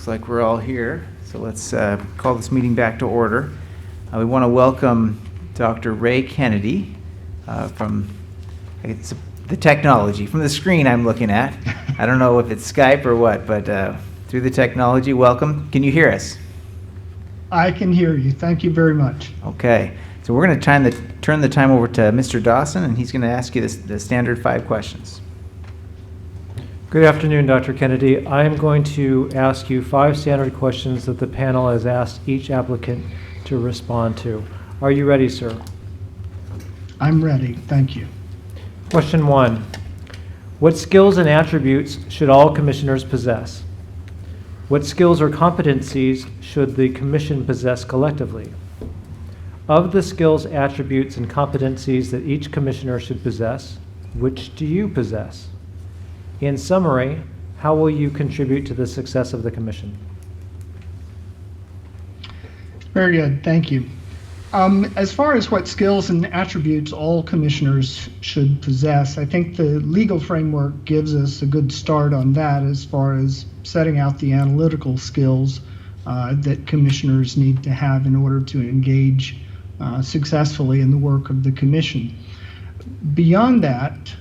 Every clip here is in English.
Looks like we're all here, so let's call this meeting back to order. We want to welcome Dr. Ray Kennedy from the technology, from the screen I'm looking at. I don't know if it's Skype or what, but through the technology, welcome. Can you hear us? I can hear you. Thank you very much. Okay, so we're going to turn the time over to Mr. Dawson, and he's going to ask you the standard 5 questions. Good afternoon, Dr. Kennedy. I am going to ask you 5 standard questions that the panel has asked each applicant to respond to. Are you ready, sir? I'm ready. Thank you. Question 1. What skills and attributes should all commissioners possess? What skills or competencies should the commission possess collectively? Of the skills, attributes, and competencies that each commissioner should possess, which do you possess? In summary, how will you contribute to the success of the commission? Very good. Thank you. As far as what skills and attributes all commissioners should possess, I think the legal framework gives us a good start on that as far as setting out the analytical skills that commissioners need to have in order to engage successfully in the work of the commission. Beyond that,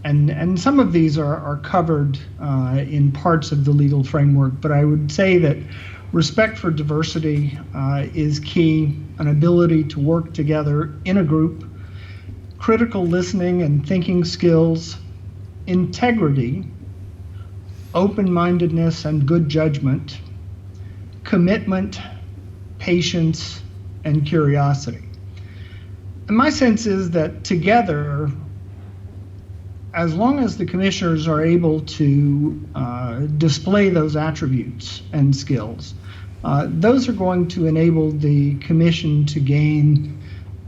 and some of these are covered in parts of the legal framework, but I would say that respect for diversity is key, an ability to work together in a group, critical listening and thinking skills, integrity, open-mindedness and good judgment, commitment, patience, and curiosity. And my sense is that together, as long as the commissioners are able to display those attributes and skills, those are going to enable the commission to gain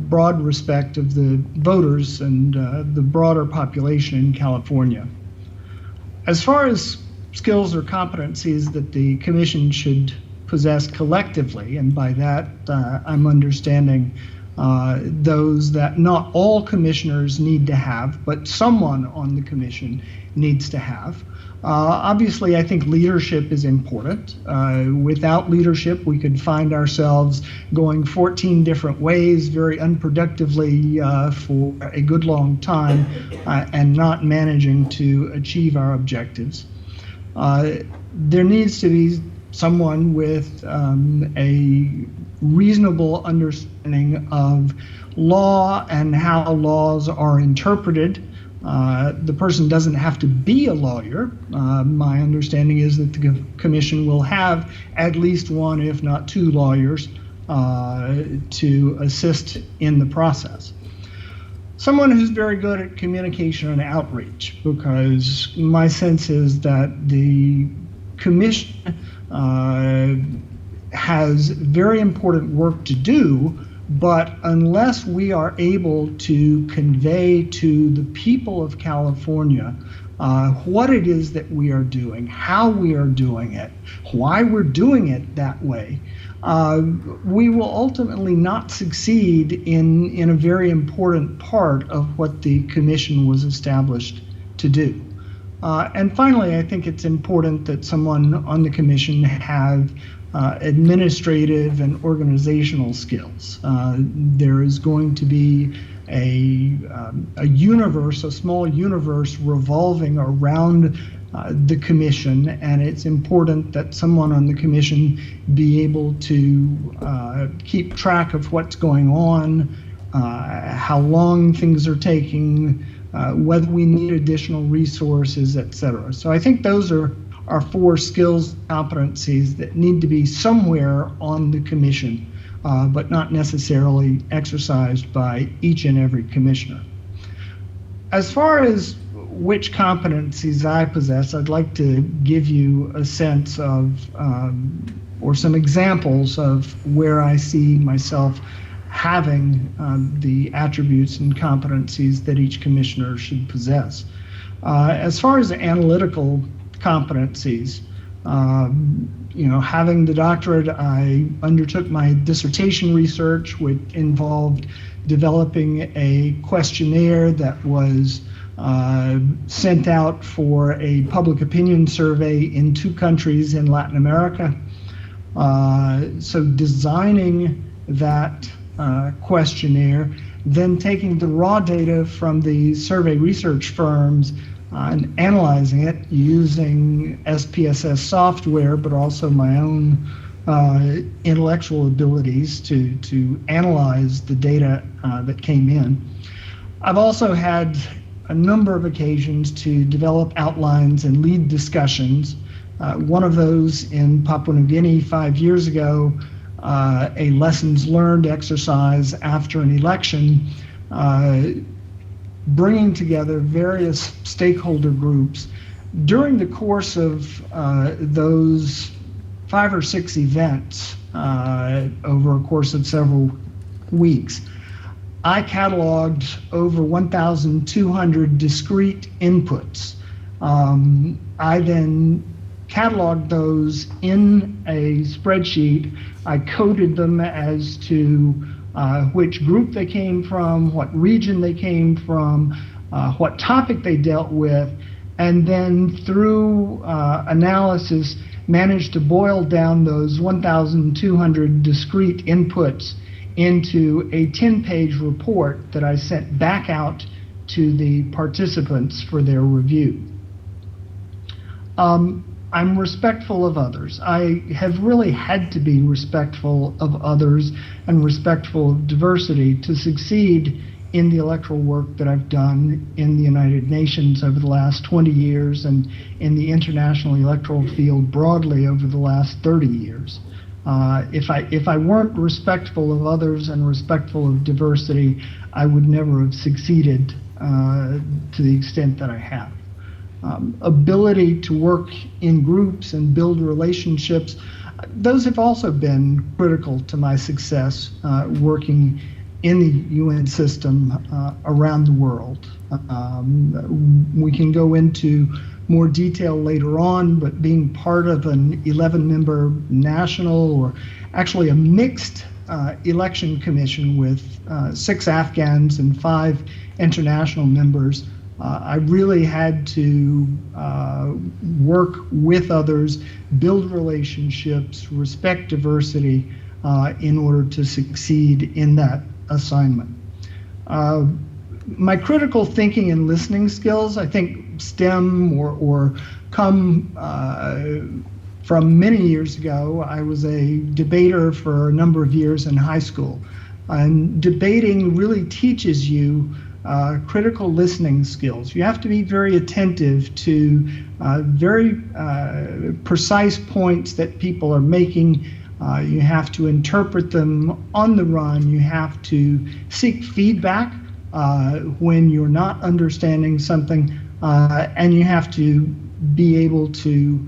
broad respect of the voters and the broader population in California. As far as skills or competencies that the commission should possess collectively, and by that I'm understanding those that not all commissioners need to have, but someone on the commission needs to have. Obviously, I think leadership is important. Without leadership, we could find ourselves going 14 different ways very unproductively for a good long time and not managing to achieve our objectives. There needs to be someone with a reasonable understanding of law and how laws are interpreted. The person doesn't have to be a lawyer. My understanding is that the commission will have at least one, if not 2 lawyers to assist in the process. Someone who's very good at communication and outreach, because my sense is that the commission has very important work to do, but unless we are able to convey to the people of California what it is that we are doing, how we are doing it, why we're doing it that way, we will ultimately not succeed in a very important part of what the commission was established to do. And finally, I think it's important that someone on the commission have administrative and organizational skills. There is going to be a universe, a small universe revolving around the commission, and it's important that someone on the commission be able to keep track of what's going on, how long things are taking, whether we need additional resources, etc. So I think those are 4 skills, competencies that need to be somewhere on the commission, but not necessarily exercised by each and every commissioner. As far as which competencies I possess, I'd like to give you a sense of, or some examples of where I see myself having the attributes and competencies that each commissioner should possess. As far as analytical competencies, having the doctorate, I undertook my dissertation research, which involved developing a questionnaire that was sent out for a public opinion survey in 2 countries in Latin America. So designing that questionnaire, then taking the raw data from the survey research firms and analyzing it using SPSS software, but also my own intellectual abilities to analyze the data that came in. I've also had a number of occasions to develop outlines and lead discussions. One of those in Papua New Guinea 5 years ago, a lessons learned exercise after an election, bringing together various stakeholder groups. During the course of those 5 or 6 events over a course of several weeks, I cataloged over 1,200 discrete inputs. I then cataloged those in a spreadsheet. I coded them as to which group they came from, what region they came from, what topic they dealt with, and then through analysis managed to boil down those 1,200 discrete inputs into a 10-page report that I sent back out to the participants for their review. I'm respectful of others. I have really had to be respectful of others and respectful of diversity to succeed in the electoral work that I've done in the United Nations over the last 20 years and in the international electoral field broadly over the last 30 years. If I weren't respectful of others and respectful of diversity, I would never have succeeded to the extent that I have. Ability to work in groups and build relationships, those have also been critical to my success working in the UN system around the world. We can go into more detail later on, but being part of an 11-member national, or actually a mixed election commission with 6 Afghans and 5 international members, I really had to work with others, build relationships, respect diversity in order to succeed in that assignment. My critical thinking and listening skills, I think, stem or come from many years ago. I was a debater for a number of years in high school. And debating really teaches you critical listening skills. You have to be very attentive to very precise points that people are making. You have to interpret them on the run. You have to seek feedback when you're not understanding something, and you have to be able to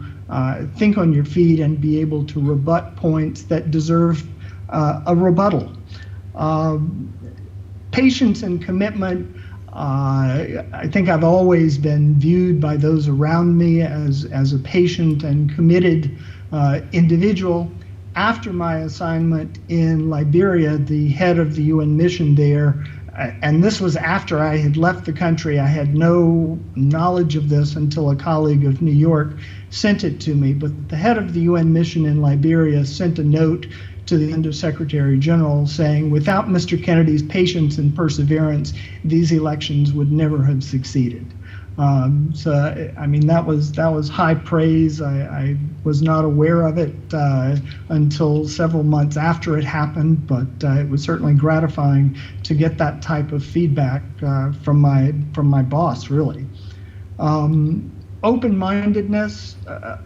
think on your feet and be able to rebut points that deserve a rebuttal. Patience and commitment, I think I've always been viewed by those around me as a patient and committed individual. After my assignment in Liberia, the head of the UN mission there, and this was after I had left the country, I had no knowledge of this until a colleague of New York sent it to me, but the head of the UN mission in Liberia sent a note to the Undersecretary General saying, without Mr. Kennedy's patience and perseverance, these elections would never have succeeded. So, I mean, that was high praise. I was not aware of it until several months after it happened, but it was certainly gratifying to get that type of feedback from my boss, really. Open-mindedness,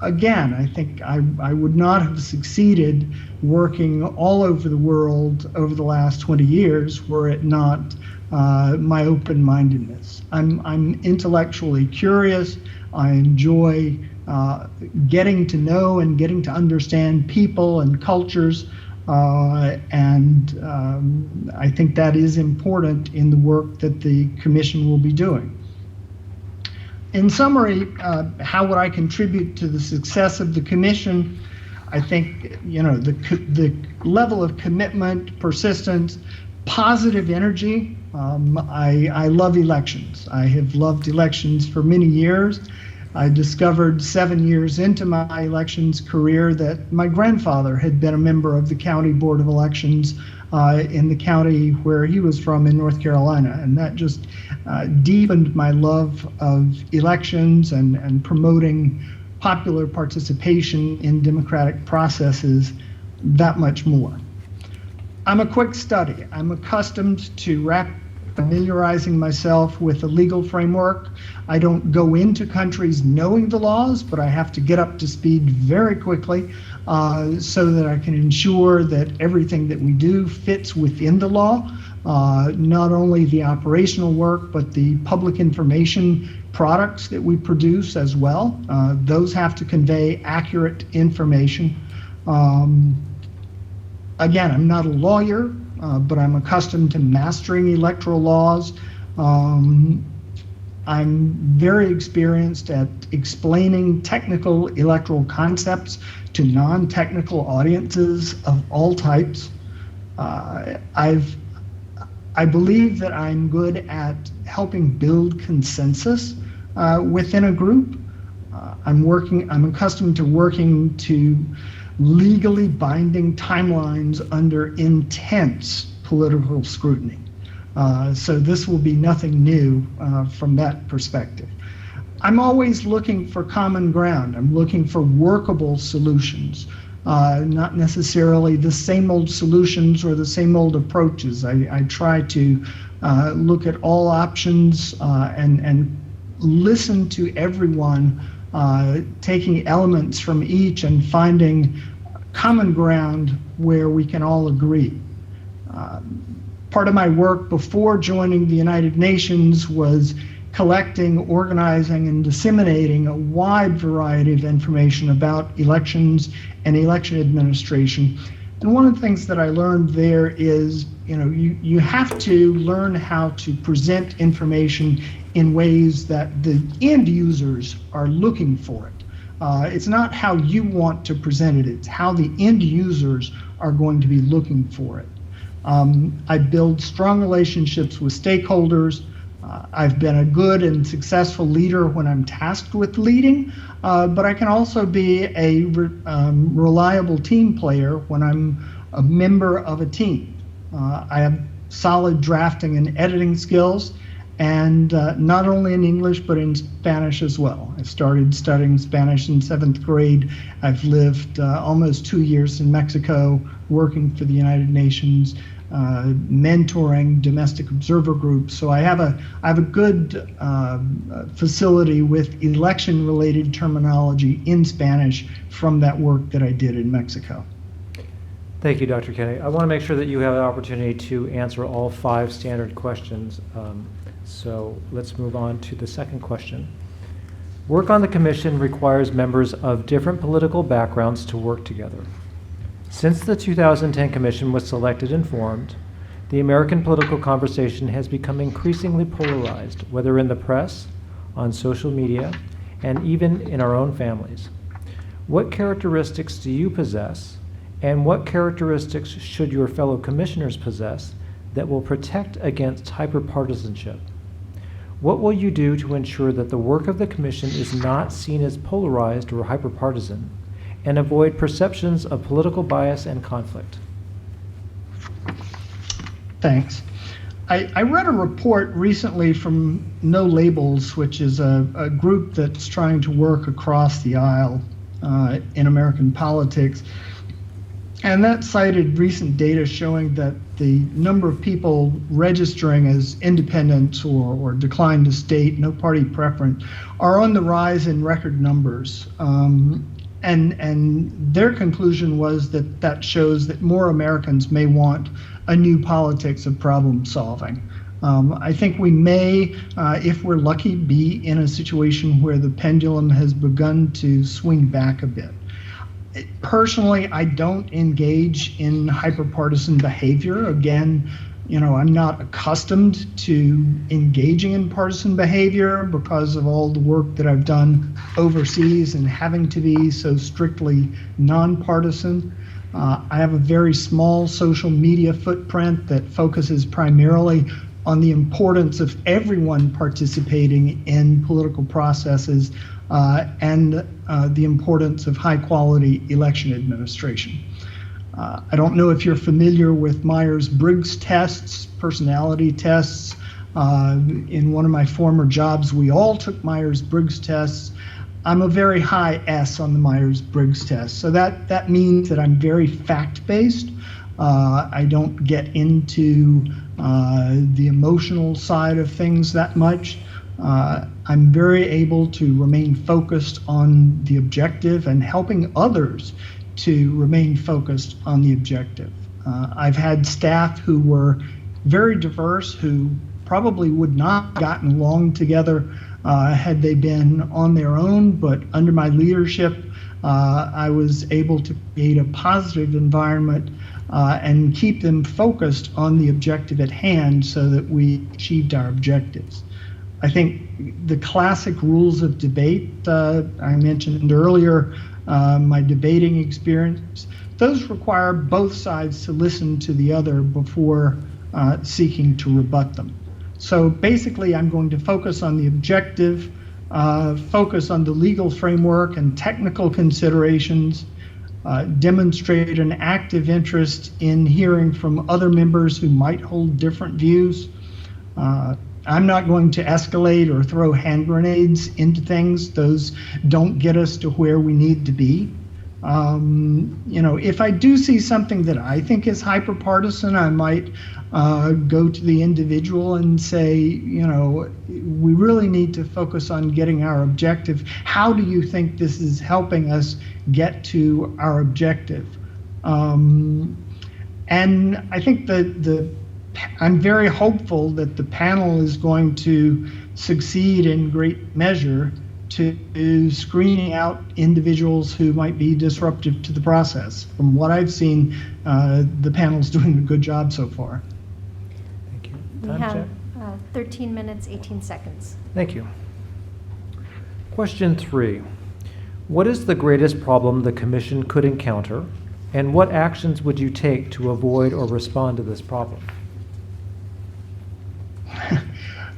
again, I think I would not have succeeded working all over the world over the last 20 years were it not my open-mindedness. I'm intellectually curious. I enjoy getting to know and getting to understand people and cultures, and I think that is important in the work that the Commission will be doing. In summary, how would I contribute to the success of the Commission? I think, you know, the level of commitment, persistence, positive energy I love elections. I have loved elections for many years. I discovered 7 years into my elections career that my grandfather had been a member of the county board of elections in the county where he was from in North Carolina, and that just deepened my love of elections and promoting popular participation in democratic processes that much more. I'm a quick study. I'm accustomed to familiarizing myself with the legal framework. I don't go into countries knowing the laws, but I have to get up to speed very quickly so that I can ensure that everything that we do fits within the law, not only the operational work, but the public information products that we produce as well. Those have to convey accurate information. Again, I'm not a lawyer, but I'm accustomed to mastering electoral laws. I'm very experienced at explaining technical electoral concepts to non-technical audiences of all types. I believe that I'm good at helping build consensus within a group. I'm accustomed to working to legally binding timelines under intense political scrutiny. So this will be nothing new from that perspective. I'm always looking for common ground. I'm looking for workable solutions, not necessarily the same old solutions or the same old approaches. I try to look at all options and listen to everyone, taking elements from each and finding common ground where we can all agree. Part of my work before joining the United Nations was collecting, organizing, and disseminating a wide variety of information about elections and election administration. And one of the things that I learned there is, you have to learn how to present information in ways that the end users are looking for it. It's not how you want to present it, it's how the end users are going to be looking for it. I build strong relationships with stakeholders. I've been a good and successful leader when I'm tasked with leading, but I can also be a reliable team player when I'm a member of a team. I have solid drafting and editing skills, and not only in English, but in Spanish as well. I started studying Spanish in 7th grade. I've lived almost 2 years in Mexico, working for the United Nations, mentoring domestic observer groups. So I have a good facility with election-related terminology in Spanish from that work that I did in Mexico. Thank you, Dr. Kennedy. I want to make sure that you have an opportunity to answer all 5 standard questions. So let's move on to the second question. Work on the commission requires members of different political backgrounds to work together. Since the 2010 commission was selected and formed, the American political conversation has become increasingly polarized, whether in the press, on social media, and even in our own families. What characteristics do you possess, and what characteristics should your fellow commissioners possess that will protect against hyperpartisanship? What will you do to ensure that the work of the commission is not seen as polarized or hyperpartisan, and avoid perceptions of political bias and conflict? Thanks. I read a report recently from No Labels, which is a group that's trying to work across the aisle in American politics. And that cited recent data showing that the number of people registering as independents or declined to state, no party preference, are on the rise in record numbers. And their conclusion was that shows that more Americans may want a new politics of problem solving. I think we may, if we're lucky, be in a situation where the pendulum has begun to swing back a bit. Personally, I don't engage in hyperpartisan behavior. Again, I'm not accustomed to engaging in partisan behavior because of all the work that I've done overseas and having to be so strictly nonpartisan. I have a very small social media footprint that focuses primarily on the importance of everyone participating in political processes and the importance of high-quality election administration. I don't know if you're familiar with Myers-Briggs tests, personality tests. In one of my former jobs, we all took Myers-Briggs tests. I'm a very high S on the Myers-Briggs test. So that means that I'm very fact-based. I don't get into the emotional side of things that much. I'm very able to remain focused on the objective and helping others to remain focused on the objective. I've had staff who were very diverse, who probably would not have gotten along together had they been on their own, but under my leadership, I was able to create a positive environment and keep them focused on the objective at hand so that we achieved our objectives. I think the classic rules of debate I mentioned earlier, my debating experience, those require both sides to listen to the other before seeking to rebut them. So basically, I'm going to focus on the objective, focus on the legal framework and technical considerations, demonstrate an active interest in hearing from other members who might hold different views. I'm not going to escalate or throw hand grenades into things. Those don't get us to where we need to be. If I do see something that I think is hyper-partisan, I might go to the individual and say, we really need to focus on getting our objective. How do you think this is helping us get to our objective? And I think that I'm very hopeful that the panel is going to succeed in great measure to screening out individuals who might be disruptive to the process. From what I've seen, the panel's doing a good job so far. Thank you. We have 13 minutes, 18 seconds. Thank you. Question 3. What is the greatest problem the Commission could encounter, and what actions would you take to avoid or respond to this problem?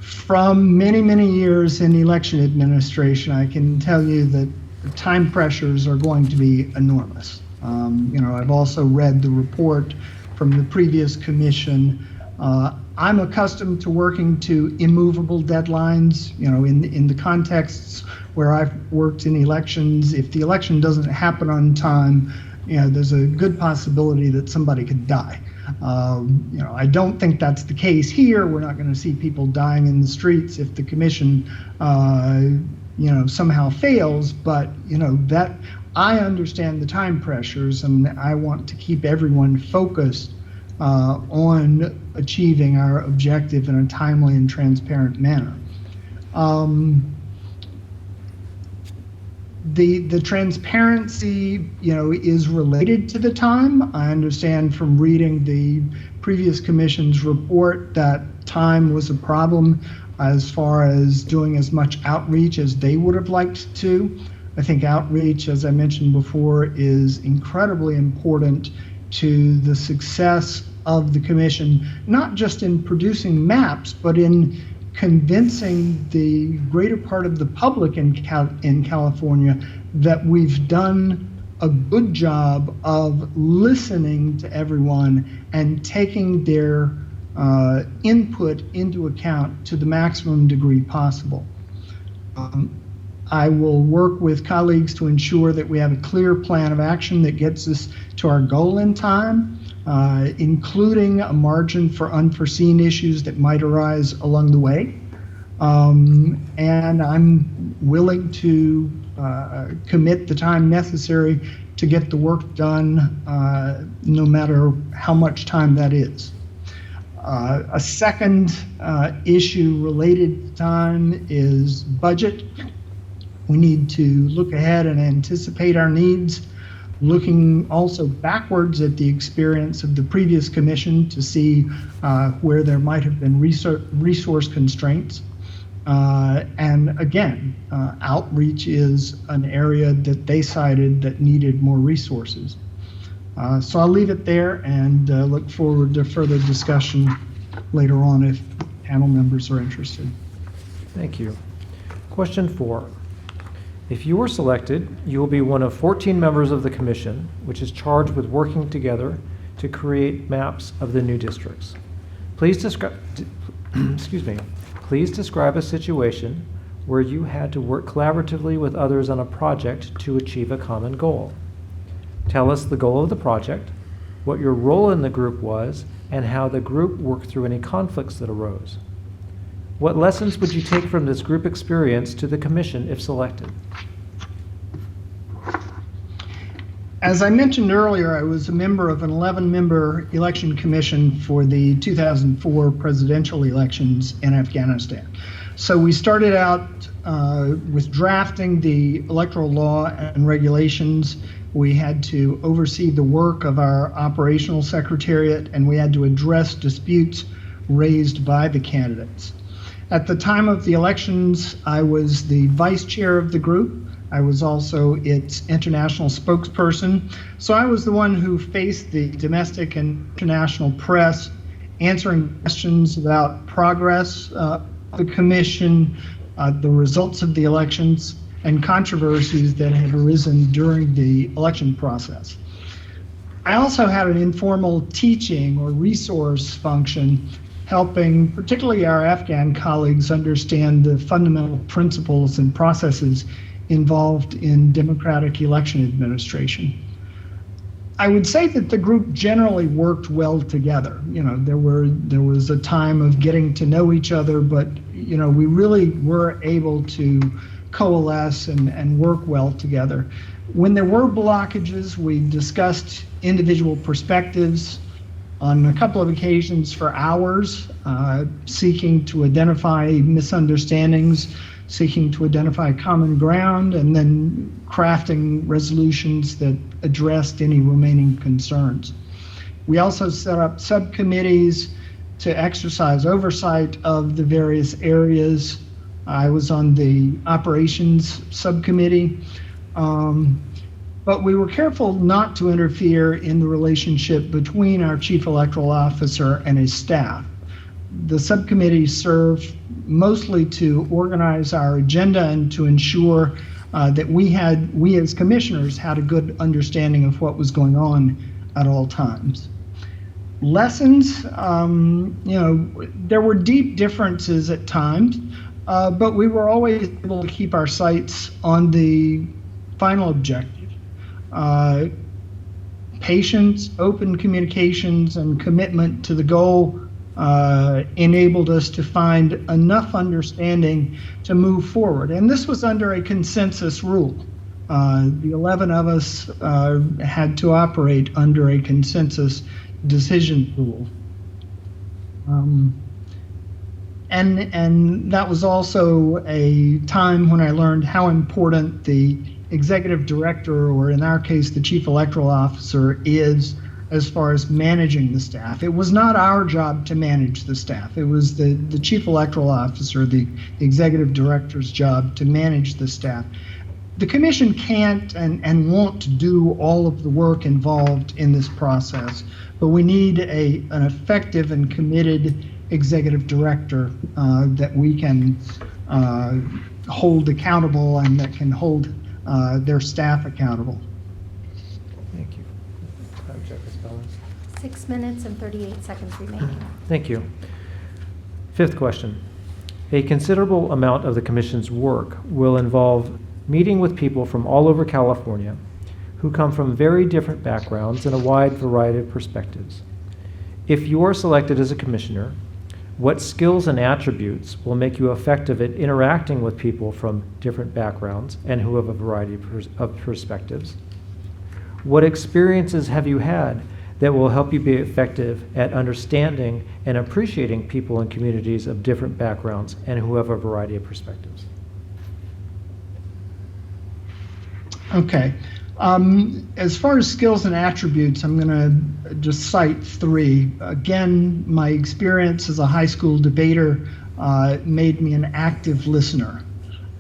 From many, many years in election administration, I can tell you that the time pressures are going to be enormous. I've also read the report from the previous commission. I'm accustomed to working to immovable deadlines. In the contexts where I've worked in elections, if the election doesn't happen on time, there's a good possibility that somebody could die. I don't think that's the case here. We're not going to see people dying in the streets if the commission, somehow fails. But that I understand the time pressures, and I want to keep everyone focused on achieving our objective in a timely and transparent manner. The transparency, is related to the time. I understand from reading the previous commission's report that time was a problem as far as doing as much outreach as they would have liked to. I think outreach, as I mentioned before, is incredibly important to the success of the commission, not just in producing maps, but in convincing the greater part of the public in California that we've done a good job of listening to everyone and taking their input into account to the maximum degree possible. I will work with colleagues to ensure that we have a clear plan of action that gets us to our goal in time, including a margin for unforeseen issues that might arise along the way. And I'm willing to commit the time necessary to get the work done, no matter how much time that is. A second issue related to time is budget. We need to look ahead and anticipate our needs, looking also backwards at the experience of the previous commission to see where there might have been resource constraints. And again, outreach is an area that they cited that needed more resources. So I'll leave it there and look forward to further discussion later on if panel members are interested. Thank you. Question 4. If you are selected, you will be one of 14 members of the commission, which is charged with working together to create maps of the new districts. Please describe, Please describe a situation where you had to work collaboratively with others on a project to achieve a common goal. Tell us the goal of the project, what your role in the group was, and how the group worked through any conflicts that arose. What lessons would you take from this group experience to the commission if selected? As I mentioned earlier, I was a member of an 11-member election commission for the 2004 presidential elections in Afghanistan. So we started out with drafting the electoral law and regulations. We had to oversee the work of our operational secretariat, and we had to address disputes raised by the candidates. At the time of the elections, I was the vice chair of the group. I was also its international spokesperson. So I was the one who faced the domestic and international press, answering questions about progress, the commission, the results of the elections, and controversies that had arisen during the election process. I also had an informal teaching or resource function, helping particularly our Afghan colleagues understand the fundamental principles and processes involved in democratic election administration. I would say that the group generally worked well together. You know, there was a time of getting to know each other, but you know, we really were able to coalesce and work well together. When there were blockages, we discussed individual perspectives on a couple of occasions for hours, seeking to identify misunderstandings, seeking to identify common ground, and then crafting resolutions that addressed any remaining concerns. We also set up subcommittees to exercise oversight of the various areas. I was on the operations subcommittee, but we were careful not to interfere in the relationship between our chief electoral officer and his staff. The subcommittee served mostly to organize our agenda and to ensure that we as commissioners had a good understanding of what was going on at all times. Lessons, there were deep differences at times, but we were always able to keep our sights on the final objective. Patience, open communications, and commitment to the goal enabled us to find enough understanding to move forward. And this was under a consensus rule. The 11 of us had to operate under a consensus decision rule. And that was also a time when I learned how important the executive director, or in our case, the chief electoral officer, is as far as managing the staff. It was not our job to manage the staff. It was the chief electoral officer, the executive director's job to manage the staff. The commission can't and won't do all of the work involved in this process, but we need an effective and committed executive director that we can hold accountable and that can hold their staff accountable. Thank you. Madam Chair, Ms. Bellins. 6 minutes and 38 seconds remaining. Thank you. 5th question. A considerable amount of the Commission's work will involve meeting with people from all over California who come from very different backgrounds and a wide variety of perspectives. If you are selected as a commissioner, what skills and attributes will make you effective at interacting with people from different backgrounds and who have a variety of perspectives? What experiences have you had that will help you be effective at understanding and appreciating people and communities of different backgrounds and who have a variety of perspectives? Okay. As far as skills and attributes, I'm going to just cite 3. Again, my experience as a high school debater made me an active listener.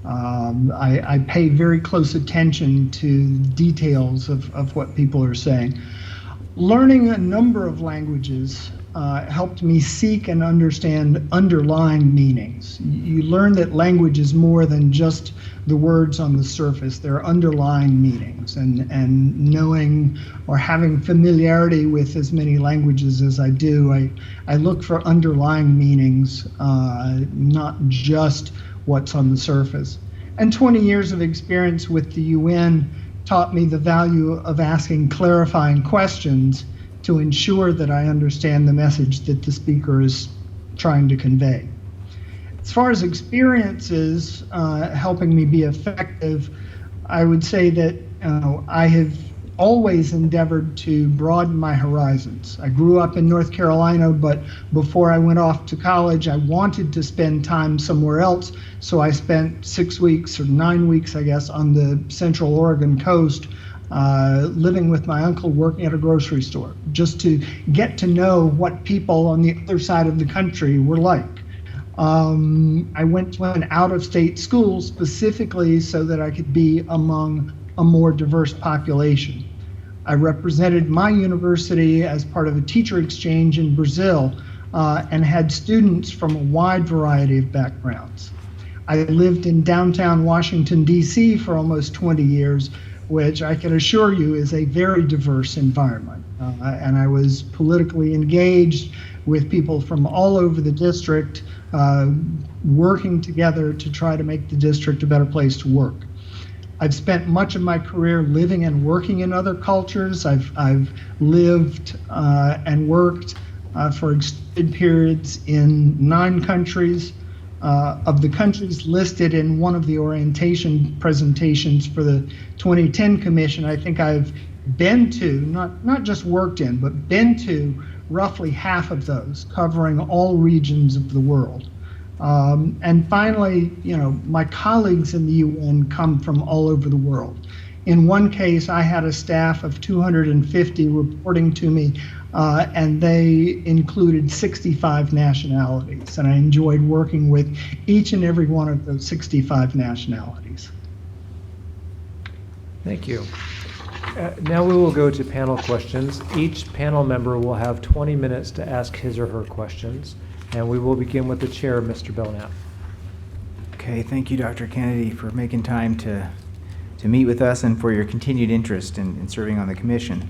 I pay very close attention to details of what people are saying. Learning a number of languages helped me seek and understand underlying meanings. You learn that language is more than just the words on the surface. There are underlying meanings, and knowing or having familiarity with as many languages as I do, I look for underlying meanings, not just what's on the surface. And 20 years of experience with the UN taught me the value of asking clarifying questions to ensure that I understand the message that the speaker is trying to convey. As far as experiences helping me be effective, I would say that I have always endeavored to broaden my horizons. I grew up in North Carolina, but before I went off to college, I wanted to spend time somewhere else, so I spent 6 weeks or 9 weeks, I guess, on the Central Oregon coast, living with my uncle, working at a grocery store, just to get to know what people on the other side of the country were like. I went to an out-of-state school specifically so that I could be among a more diverse population. I represented my university as part of a teacher exchange in Brazil and had students from a wide variety of backgrounds. I lived in downtown Washington, D.C. for almost 20 years, which I can assure you is a very diverse environment. And I was politically engaged with people from all over the district, working together to try to make the district a better place to work. I've spent much of my career living and working in other cultures. I've lived and worked for extended periods in 9 countries. Of the countries listed in one of the orientation presentations for the 2010 Commission, I think I've been to, not just worked in, but been to roughly half of those, covering all regions of the world. And finally, my colleagues in the UN come from all over the world. In one case, I had a staff of 250 reporting to me, and they included 65 nationalities. And I enjoyed working with each and every one of those 65 nationalities. Thank you. Now we will go to panel questions. Each panel member will have 20 minutes to ask his or her questions. And we will begin with the chair, Mr. Belknap. Okay, thank you, Dr. Kennedy, for making time to meet with us and for your continued interest in serving on the commission.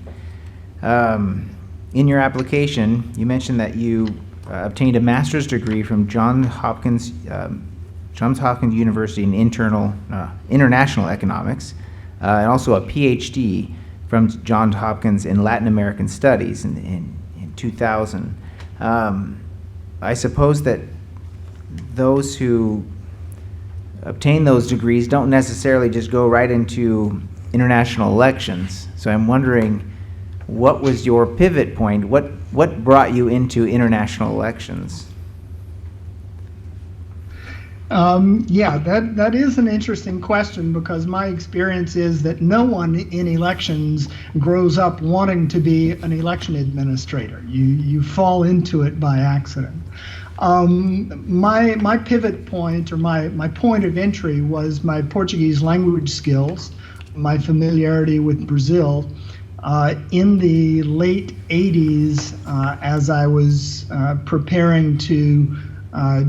In your application, you mentioned that you obtained a master's degree from Johns Hopkins University in international economics, and also a PhD from Johns Hopkins in Latin American Studies in 2000. I suppose that those who obtain those degrees don't necessarily just go right into international elections. So I'm wondering, what was your pivot point? What brought you into international elections? That is an interesting question, because my experience is that no one in elections grows up wanting to be an election administrator. You fall into it by accident. My pivot point, or my point of entry, was my Portuguese language skills, my familiarity with Brazil. In the late 80s, as I was preparing to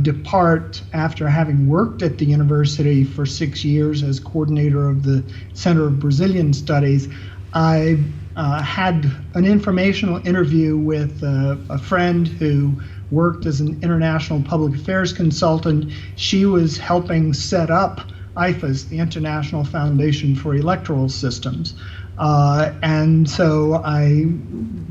depart after having worked at the university for 6 years as coordinator of the Center of Brazilian Studies, I had an informational interview with a friend who worked as an international public affairs consultant. She was helping set up IFAS, the International Foundation for Electoral Systems. And so I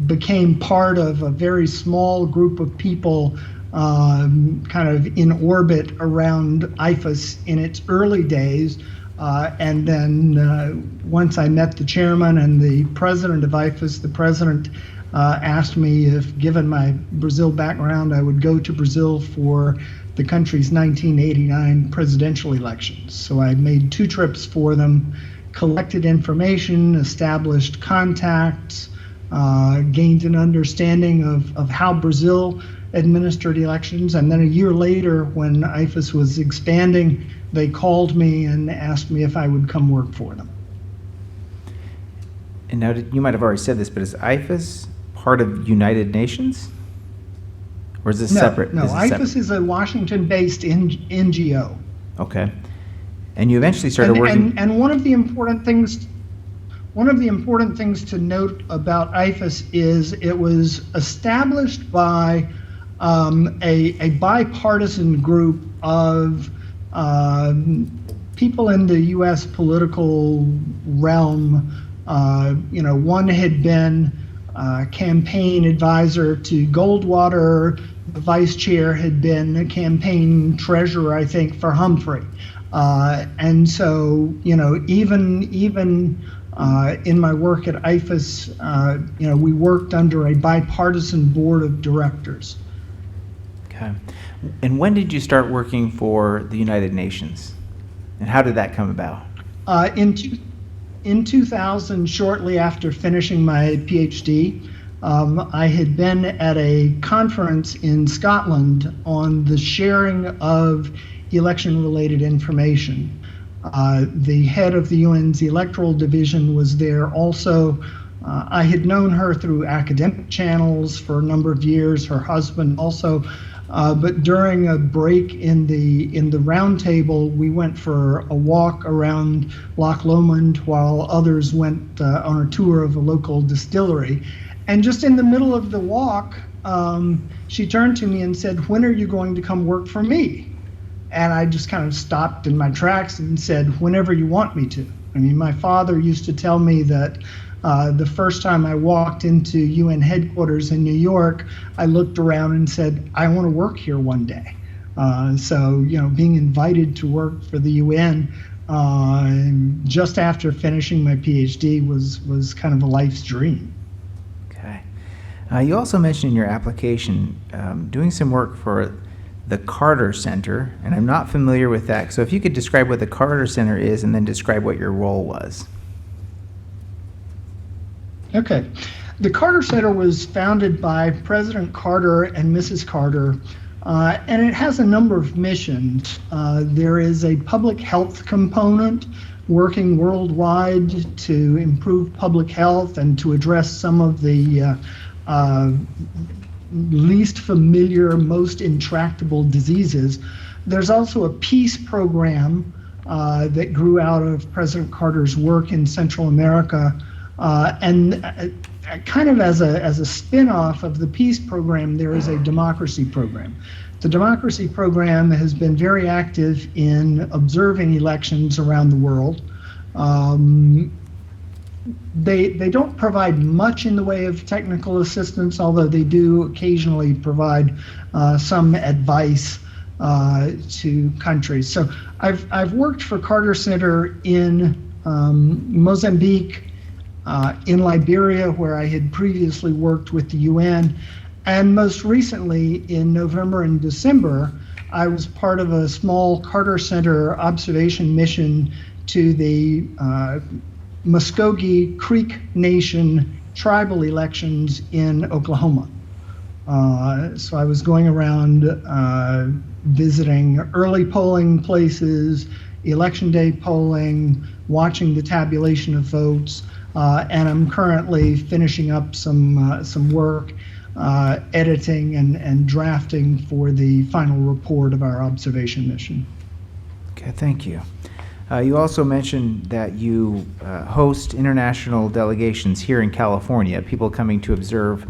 became part of a very small group of people kind of in orbit around IFAS in its early days. And then once I met the chairman and the president of IFAS, the president asked me if, given my Brazil background, I would go to Brazil for the country's 1989 presidential elections. So I made 2 trips for them, collected information, established contacts, gained an understanding of how Brazil administered elections. And then a year later, when IFAS was expanding, they called me and asked me if I would come work for them. And now, you might have already said this, but is IFAS part of United Nations? or is this No, separate? no. Is it separate? IFAS is a Washington-based NGO. Okay. And you eventually started working. And one of the important things to note about IFAS is it was established by a bipartisan group of people in the U.S. political realm. One had been campaign advisor to Goldwater. The vice chair had been a campaign treasurer, I think, for Humphrey. And so, even in my work at IFAS, we worked under a bipartisan board of directors. Okay. And when did you start working for the United Nations? And how did that come about? In 2000, shortly after finishing my PhD, I had been at a conference in Scotland on the sharing of election-related information. The head of the UN's electoral division was there also. I had known her through academic channels for a number of years, her husband also. But during a break in the round table, we went for a walk around Loch Lomond while others went on a tour of a local distillery. And just in the middle of the walk, she turned to me and said, "When are you going to come work for me?" And I just kind of stopped in my tracks and said, "Whenever you want me to." I mean, my father used to tell me that the first time I walked into UN headquarters in New York, I looked around and said, "I want to work here one day." So, being invited to work for the UN just after finishing my PhD was kind of a life's dream. Okay. You also mentioned in your application doing some work for the Carter Center, and I'm not familiar with that. So if you could describe what the Carter Center is and then describe what your role was. Okay. The Carter Center was founded by President Carter and Mrs. Carter, and it has a number of missions. There is a public health component working worldwide to improve public health and to address some of the least familiar, most intractable diseases. There's also a peace program that grew out of President Carter's work in Central America. And kind of as a spin-off of the peace program, there is a democracy program. The democracy program has been very active in observing elections around the world. They don't provide much in the way of technical assistance, although they do occasionally provide some advice to countries. So I've worked for Carter Center in Mozambique, in Liberia, where I had previously worked with the UN, and most recently in November and December, I was part of a small Carter Center observation mission to the Muskogee Creek Nation tribal elections in Oklahoma. So I was going around visiting early polling places, election day polling, watching the tabulation of votes, and I'm currently finishing up some work, editing and drafting for the final report of our observation mission. Okay, thank you. You also mentioned that you host international delegations here in California, people coming to observe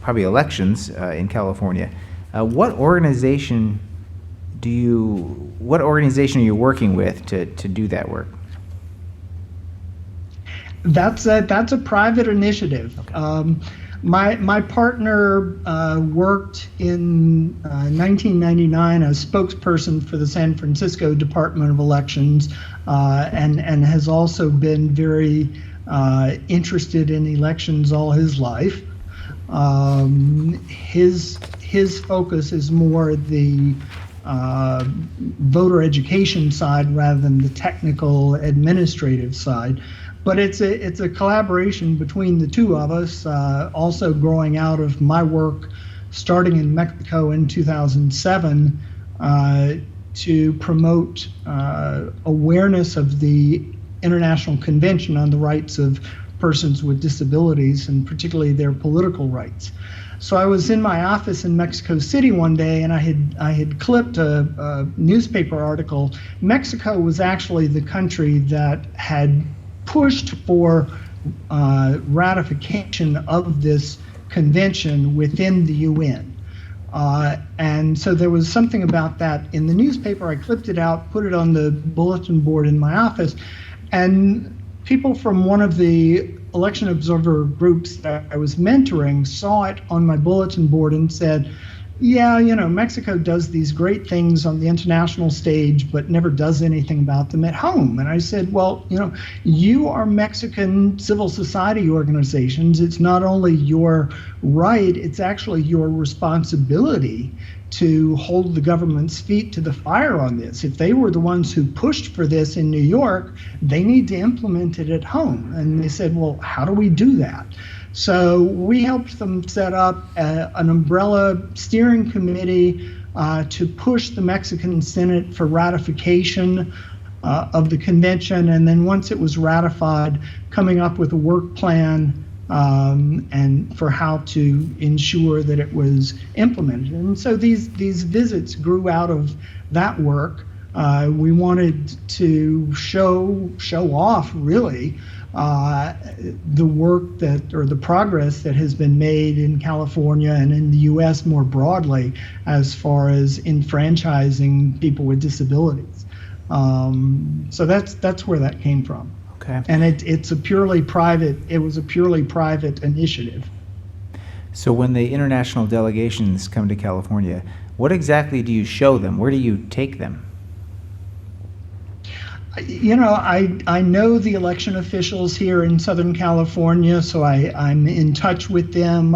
probably elections in California. What organization are you working with to do that work? That's a private initiative. Okay. My partner worked in 1999 as spokesperson for the San Francisco Department of Elections, and has also been very interested in elections all his life. His focus is more the voter education side rather than the technical administrative side. But it's a collaboration between the two of us, also growing out of my work starting in Mexico in 2007 to promote awareness of the International Convention on the Rights of Persons with Disabilities, and particularly their political rights. So I was in my office in Mexico City one day, and I had clipped a newspaper article. Mexico was actually the country that had pushed for ratification of this convention within the UN. And so there was something about that in the newspaper. I clipped it out, put it on the bulletin board in my office, and people from one of the election observer groups that I was mentoring saw it on my bulletin board and said, yeah, Mexico does these great things on the international stage, but never does anything about them at home. And I said, well, you are Mexican civil society organizations. It's not only your right, it's actually your responsibility to hold the government's feet to the fire on this. If they were the ones who pushed for this in New York, they need to implement it at home. And they said, well, how do we do that? So we helped them set up an umbrella steering committee to push the Mexican Senate for ratification of the convention, and then once it was ratified, coming up with a work plan and for how to ensure that it was implemented. And so these visits grew out of that work. We wanted to show off, really, the work or the progress that has been made in California and in the U.S. more broadly as far as enfranchising people with disabilities. So that's where that came from. Okay. And it was a purely private initiative. So when the international delegations come to California, what exactly do you show them? Where do you take them? I know the election officials here in Southern California, so I'm in touch with them.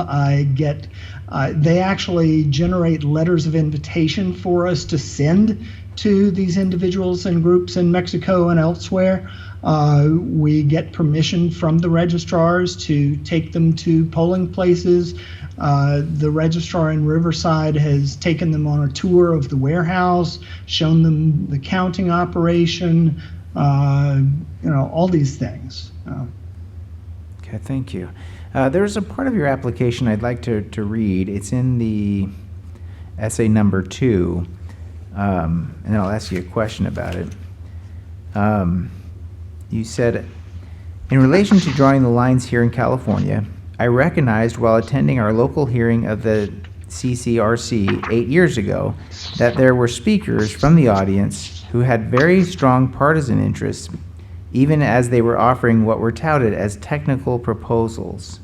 They actually generate letters of invitation for us to send to these individuals and groups in Mexico and elsewhere. We get permission from the registrars to take them to polling places. The registrar in Riverside has taken them on a tour of the warehouse, shown them the counting operation, all these things. Okay, thank you. There's a part of your application I'd like to read. It's in the essay number 2, and then I'll ask you a question about it. You said, in relation to drawing the lines here in California, I recognized while attending our local hearing of the CCRC 8 years ago that there were speakers from the audience who had very strong partisan interests, even as they were offering what were touted as technical proposals.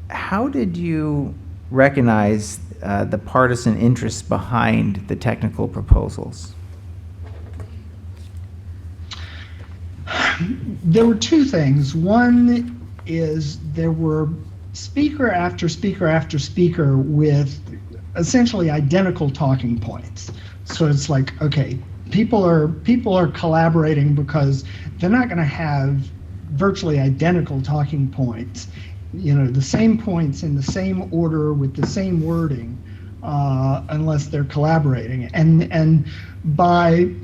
How did you recognize the partisan interests behind the technical proposals? There were two things. One is there were speaker after speaker after speaker with essentially identical talking points. So it's like, okay, people are collaborating because they're not going to have virtually identical talking points, the same points in the same order with the same wording, unless they're collaborating. And by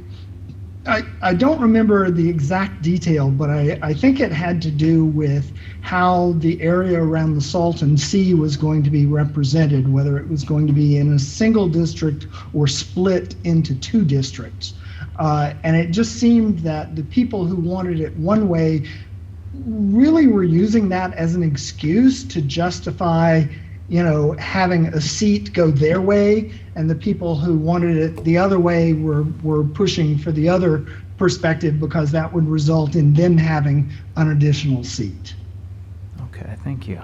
I don't remember the exact detail, but I think it had to do with how the area around the Salton Sea was going to be represented, whether it was going to be in a single district or split into 2 districts. And it just seemed that the people who wanted it one way really were using that as an excuse to justify having a seat go their way, and the people who wanted it the other way were pushing for the other perspective because that would result in them having an additional seat. Okay, thank you.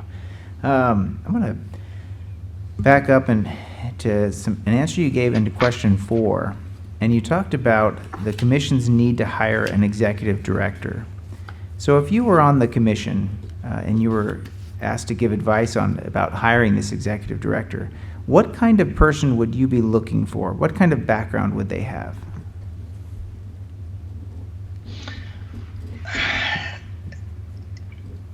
I'm going to back up to an answer you gave into question 4, and you talked about the commission's need to hire an executive director. So if you were on the commission and you were asked to give advice about hiring this executive director, what kind of person would you be looking for? What kind of background would they have?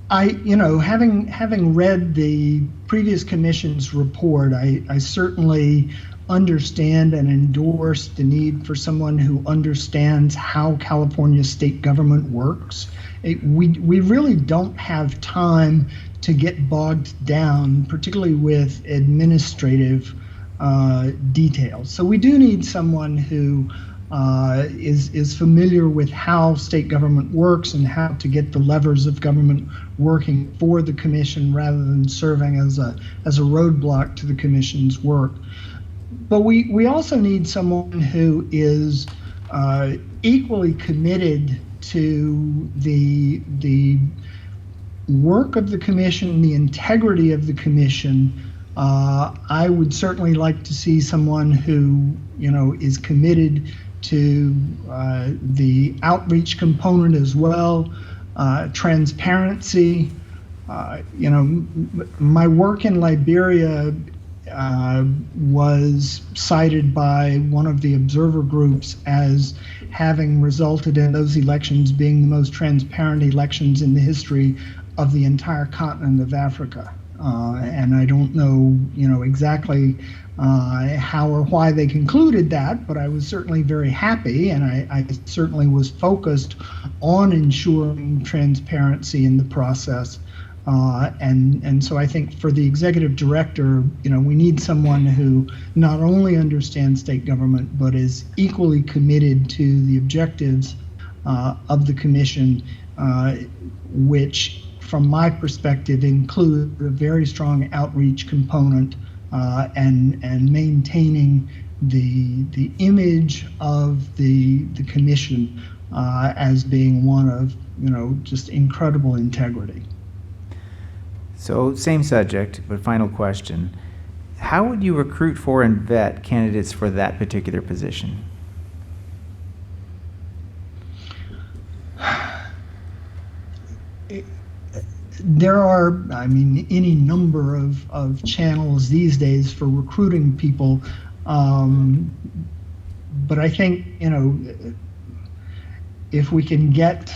Having read the previous commission's report, I certainly understand and endorse the need for someone who understands how California state government works. We really don't have time to get bogged down, particularly with administrative details. So we do need someone who is familiar with how state government works and how to get the levers of government working for the commission rather than serving as a roadblock to the commission's work. But we also need someone who is equally committed to the work of the commission, the integrity of the commission. I would certainly like to see someone who, is committed to the outreach component as well, transparency. My work in Liberia was cited by one of the observer groups as having resulted in those elections being the most transparent elections in the history of the entire continent of Africa. And I don't know, exactly how or why they concluded that, but I was certainly very happy, and I certainly was focused on ensuring transparency in the process. And so I think for the executive director, we need someone who not only understands state government, but is equally committed to the objectives of the commission, which from my perspective include a very strong outreach component and maintaining the image of the commission as being one of, just incredible integrity. So, same subject, but final question. How would you recruit for and vet candidates for that particular position? There are, any number of channels these days for recruiting people. But I think, if we can get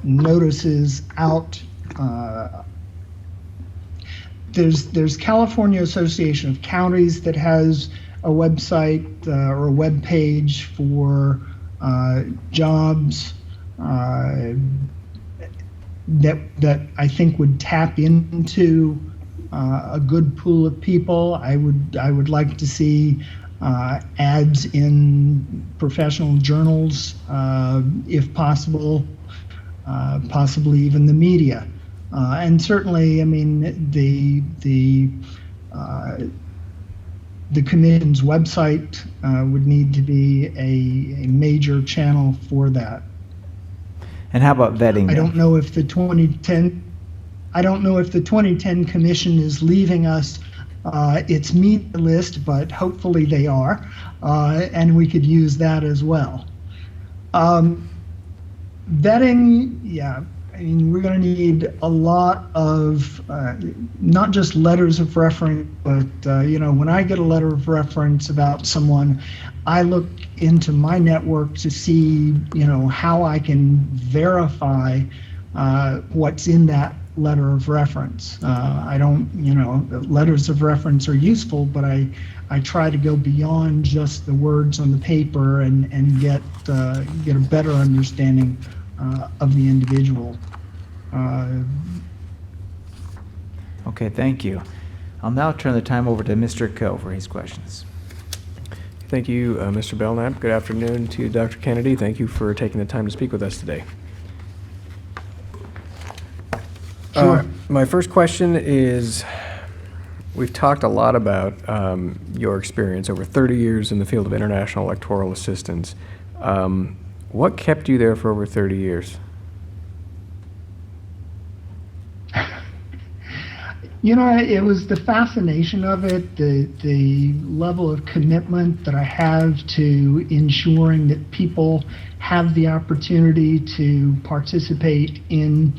notices out, there's California Association of Counties that has a website or a web page for jobs that I think would tap into a good pool of people. I would like to see ads in professional journals, if possible, possibly even the media. And certainly, the commission's website would need to be a major channel for that. And how about vetting? I don't know if the 2010 commission is leaving us its media list, but hopefully they are, and we could use that as well. Vetting, yeah. We're going to need a lot of, not just letters of reference, but, when I get a letter of reference about someone, I look into my network to see, how I can verify what's in that letter of reference. I don't, letters of reference are useful, but I try to go beyond just the words on the paper and get a better understanding of the individual. Okay, thank you. I'll now turn the time over to Mr. Coe for his questions. Thank you, Mr. Belknap. Good afternoon to Dr. Kennedy. Thank you for taking the time to speak with us today. Sure. My first question is, we've talked a lot about your experience over 30 years in the field of international electoral assistance. What kept you there for over 30 years? It was the fascination of it, the level of commitment that I have to ensuring that people have the opportunity to participate in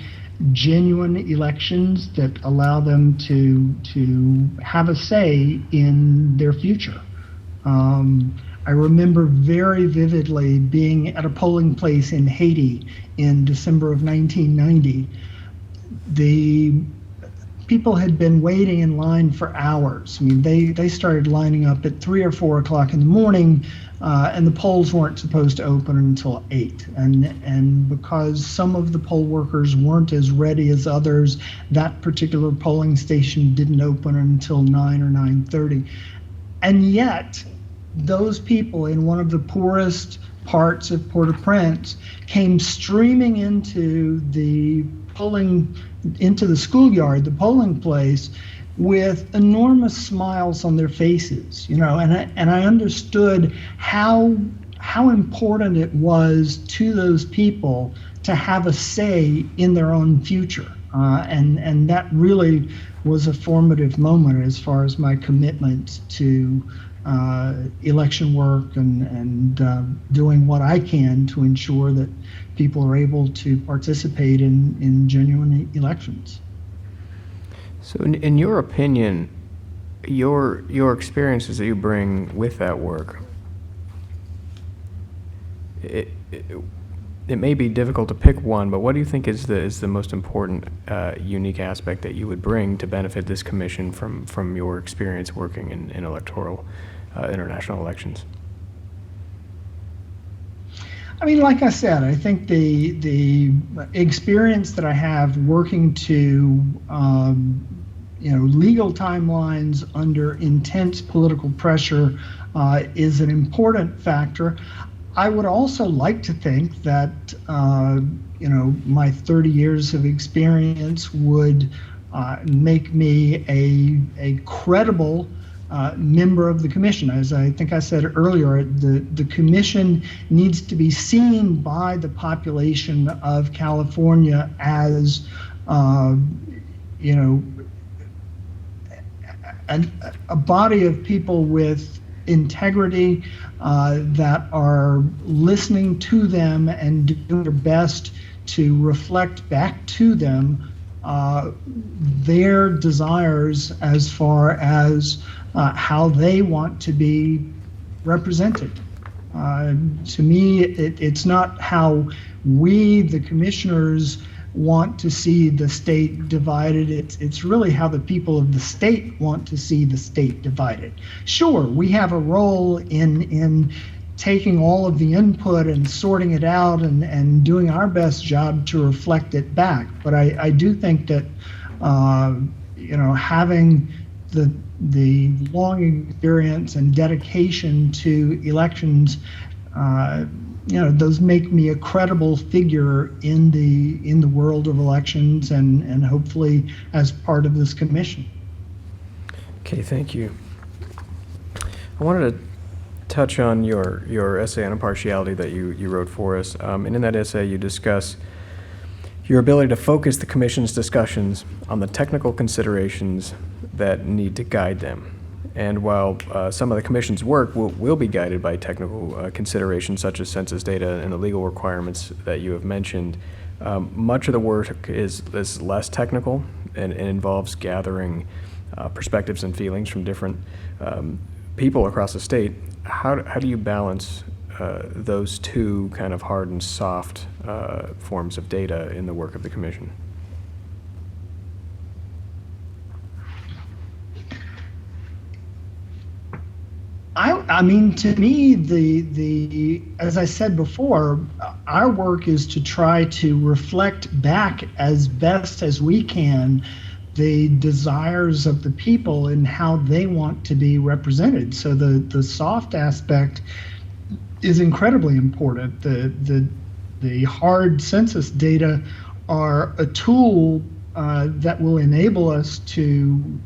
genuine elections that allow them to have a say in their future. I remember very vividly being at a polling place in Haiti in December of 1990. The people had been waiting in line for hours. I mean, they started lining up at 3 or 4 o'clock in the morning, and the polls weren't supposed to open until 8. And because some of the poll workers weren't as ready as others, that particular polling station didn't open until 9 or 9:30. And yet, those people in one of the poorest parts of Port-au-Prince came streaming into the schoolyard, the polling place, with enormous smiles on their faces, and I understood how important it was to those people to have a say in their own future, and that really was a formative moment as far as my commitment to election work and doing what I can to ensure that people are able to participate in genuine elections. So in your opinion, your experiences that you bring with that work, it may be difficult to pick one, but what do you think is the most important unique aspect that you would bring to benefit this commission from your experience working in electoral international elections? I mean, like I said, I think the experience that I have working to legal timelines under intense political pressure is an important factor. I would also like to think that my 30 years of experience would make me a credible member of the commission. As I think I said earlier, the commission needs to be seen by the population of California as a body of people with integrity that are listening to them and doing their best to reflect back to them their desires as far as how they want to be represented. To me, it's not how we, the commissioners, want to see the state divided. It's really how the people of the state want to see the state divided. Sure, we have a role in taking all of the input and sorting it out and doing our best job to reflect it back. But I do think that having the long experience and dedication to elections, those make me a credible figure in the world of elections and hopefully as part of this commission. Okay, thank you. I wanted to touch on your essay on impartiality that you wrote for us. And in that essay, you discuss your ability to focus the commission's discussions on the technical considerations that need to guide them. And while some of the commission's work will be guided by technical considerations such as census data and the legal requirements that you have mentioned, much of the work is less technical and involves gathering perspectives and feelings from different people across the state. How do you balance those two kind of hard and soft forms of data in the work of the commission? I mean, to me, the as I said before, our work is to try to reflect back as best as we can the desires of the people and how they want to be represented. So the soft aspect is incredibly important. The hard census data are a tool that will enable us to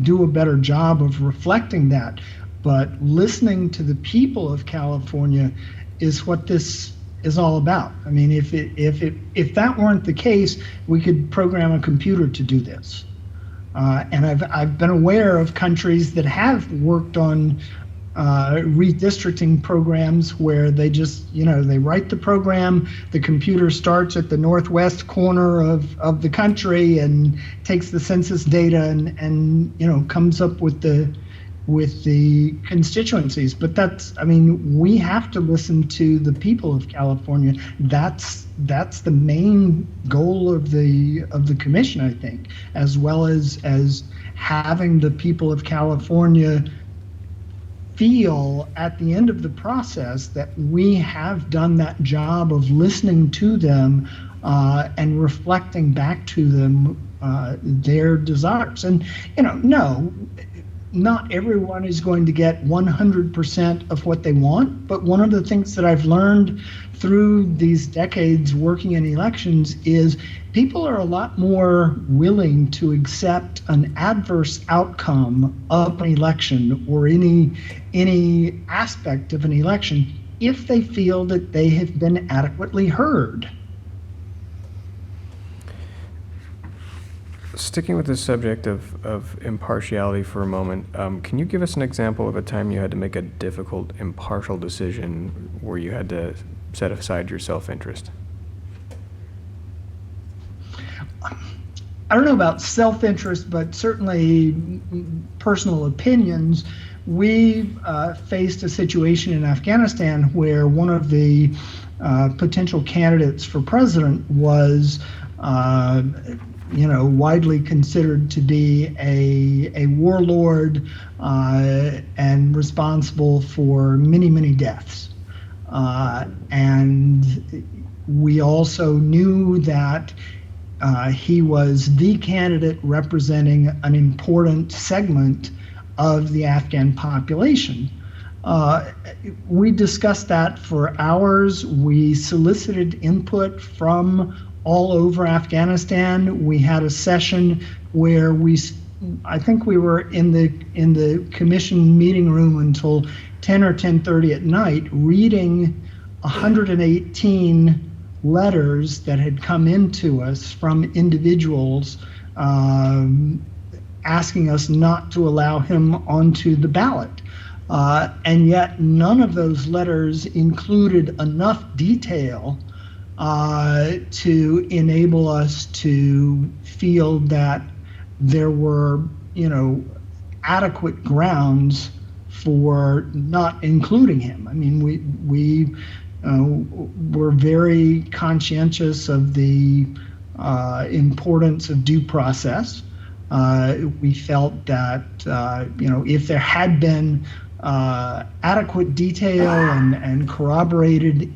do a better job of reflecting that. But listening to the people of California is what this is all about. I mean, if that weren't the case, we could program a computer to do this. And I've been aware of countries that have worked on redistricting programs where they just, they write the program, the computer starts at the northwest corner of the country and takes the census data and comes up with the with the constituencies. But that's, I mean, we have to listen to the people of California. That's the main goal of the commission, I think, as well as having the people of California feel at the end of the process that we have done that job of listening to them and reflecting back to them their desires. And, no, not everyone is going to get 100% of what they want, but one of the things that I've learned through these decades working in elections is people are a lot more willing to accept an adverse outcome of an election or any aspect of an election if they feel that they have been adequately heard. Sticking with the subject of impartiality for a moment, can you give us an example of a time you had to make a difficult, impartial decision where you had to set aside your self-interest? I don't know about self-interest, but certainly personal opinions. We faced a situation in Afghanistan where one of the potential candidates for president was widely considered to be a warlord and responsible for many, many deaths. And we also knew that he was the candidate representing an important segment of the Afghan population. We discussed that for hours. We solicited input from all over Afghanistan. We had a session where I think we were in the commission meeting room until 10 or 10:30 at night, reading 118 letters that had come into us from individuals asking us not to allow him onto the ballot. And yet none of those letters included enough detail to enable us to feel that there were, adequate grounds for not including him. I mean, we were very conscientious of the importance of due process. We felt that, if there had been adequate detail and corroborated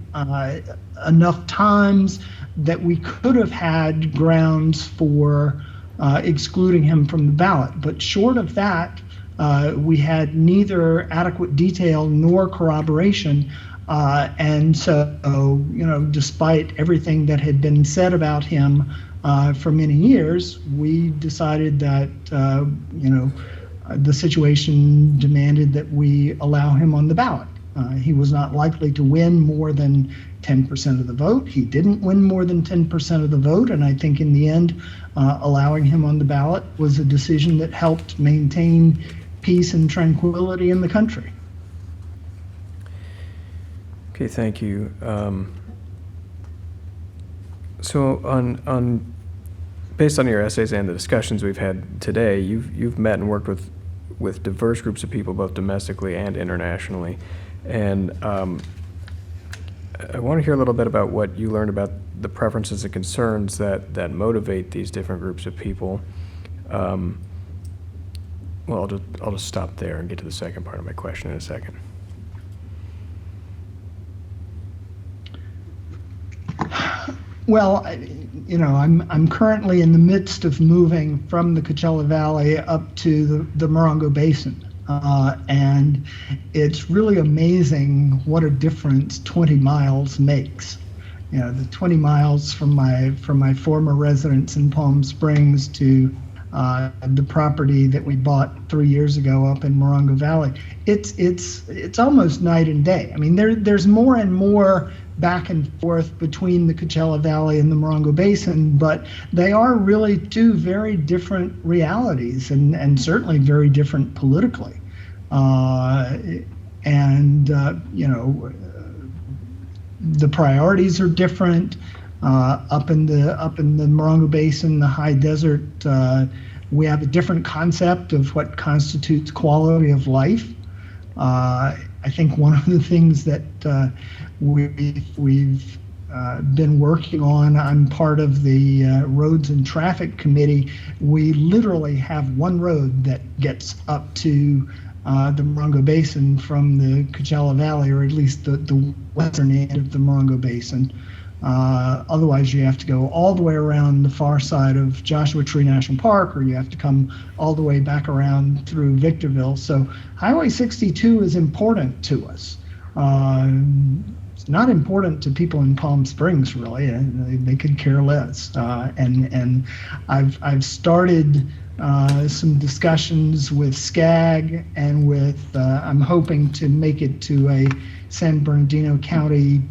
enough times, that we could have had grounds for excluding him from the ballot. But short of that, we had neither adequate detail nor corroboration. And so, despite everything that had been said about him for many years, we decided that, the situation demanded that we allow him on the ballot. He was not likely to win more than 10% of the vote. He didn't win more than 10% of the vote, and I think in the end, allowing him on the ballot was a decision that helped maintain peace and tranquility in the country. Okay, thank you. So based on your essays and the discussions we've had today, you've met and worked with diverse groups of people, both domestically and internationally. And I want to hear a little bit about what you learned about the preferences and concerns that motivate these different groups of people. Well, I'll just stop there and get to the second part of my question in a second. Well, I'm currently in the midst of moving from the Coachella Valley up to the Morongo Basin. And it's really amazing what a difference 20 miles makes. The 20 miles from my former residence in Palm Springs to the property that we bought 3 years ago up in Morongo Valley. It's almost night and day. I mean, there's more and more back and forth between the Coachella Valley and the Morongo Basin, but they are really two very different realities and certainly very different politically. The priorities are different. Up in the Morongo Basin, the high desert We have a different concept of what constitutes quality of life. I think one of the things that we've been working on, I'm part of the Roads and Traffic Committee. We literally have one road that gets up to the Morongo Basin from the Coachella Valley, or at least the western end of the Morongo Basin. Otherwise, you have to go all the way around the far side of Joshua Tree National Park, or you have to come all the way back around through Victorville. So Highway 62 is important to us. It's not important to people in Palm Springs, really. They could care less. And I've started some discussions with SCAG and with, I'm hoping to make it to a San Bernardino County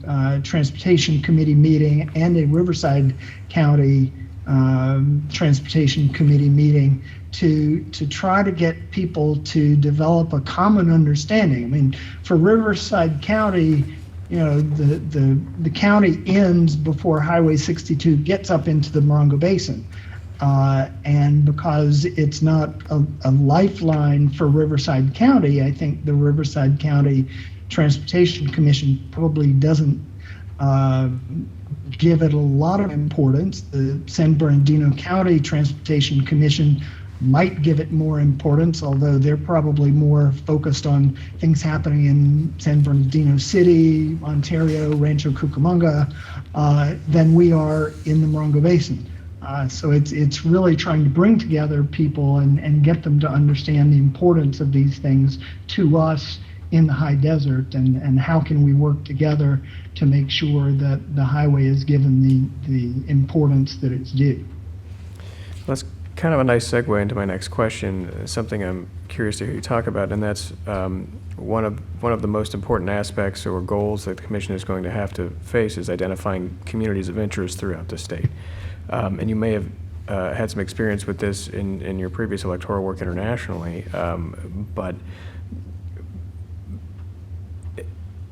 Transportation Committee meeting and a Riverside County Transportation Committee meeting to try to get people to develop a common understanding. I mean, for Riverside County, you know, the county ends before Highway 62 gets up into the Morongo Basin. And because it's not a lifeline for Riverside County, I think the Riverside County Transportation Commission probably doesn't give it a lot of importance. The San Bernardino County Transportation Commission might give it more importance, although they're probably more focused on things happening in San Bernardino City, Ontario, Rancho Cucamonga, than we are in the Morongo Basin. So it's really trying to bring together people and get them to understand the importance of these things to us in the high desert, and how can we work together to make sure that the highway is given the importance that it's due. That's kind of a nice segue into my next question, something I'm curious to hear you talk about, and that's one of the most important aspects or goals that the Commission is going to have to face is identifying communities of interest throughout the state. And you may have had some experience with this in your previous electoral work internationally, but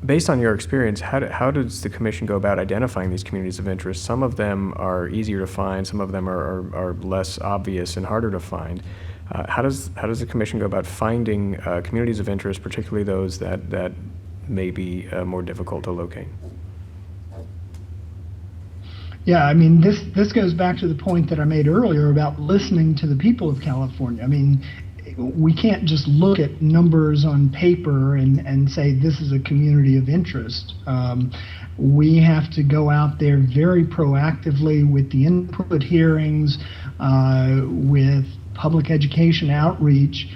based on your experience, how does the Commission go about identifying these communities of interest? Some of them are easier to find, some of them are less obvious and harder to find. How does the Commission go about finding communities of interest, particularly those that may be more difficult to locate? Yeah, I mean, this goes back to the point that I made earlier about listening to the people of California. I mean, we can't just look at numbers on paper and say this is a community of interest. We have to go out there very proactively with the input hearings, with public education outreach,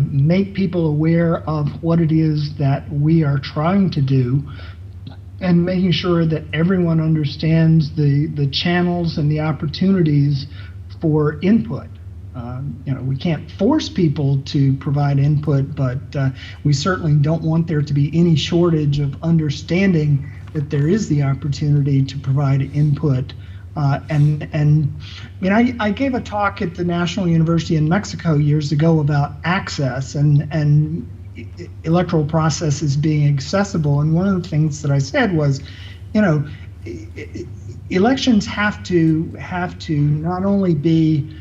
make people aware of what it is that we are trying to do, and making sure that everyone understands the channels and the opportunities for input. You know, we can't force people to provide input, but we certainly don't want there to be any shortage of understanding that there is the opportunity to provide input. And I mean, I gave a talk at the National University in Mexico years ago about access and electoral processes being accessible. And one of the things that I said was, you know, elections have to not only be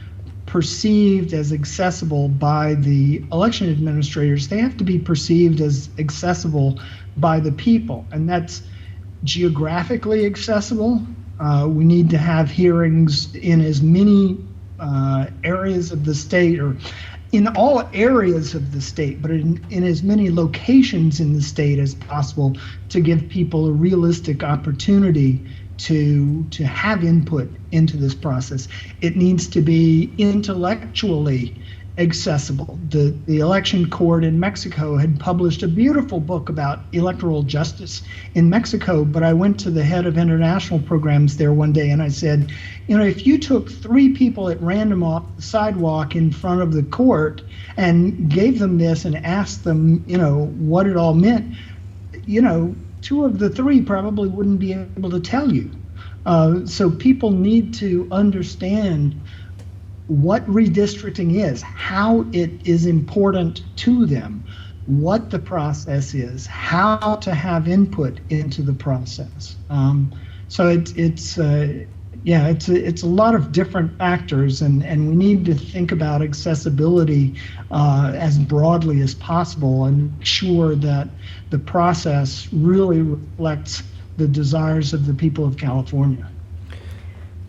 perceived as accessible by the election administrators, they have to be perceived as accessible by the people. And that's geographically accessible. We need to have hearings in as many areas of the state, or in all areas of the state, but in as many locations in the state as possible, to give people a realistic opportunity to have input into this process. It needs to be intellectually accessible. The election court in Mexico had published a beautiful book about electoral justice in Mexico, but I went to the head of international programs there one day and I said, you know, if you took 3 people at random off the sidewalk in front of the court and gave them this and asked them, you know, what it all meant, you know, 2 of the 3 probably wouldn't be able to tell you. So people need to understand what redistricting is, how it is important to them, what the process is, how to have input into the process. So it's Yeah, it's a lot of different factors, and we need to think about accessibility as broadly as possible and make sure that the process really reflects the desires of the people of California.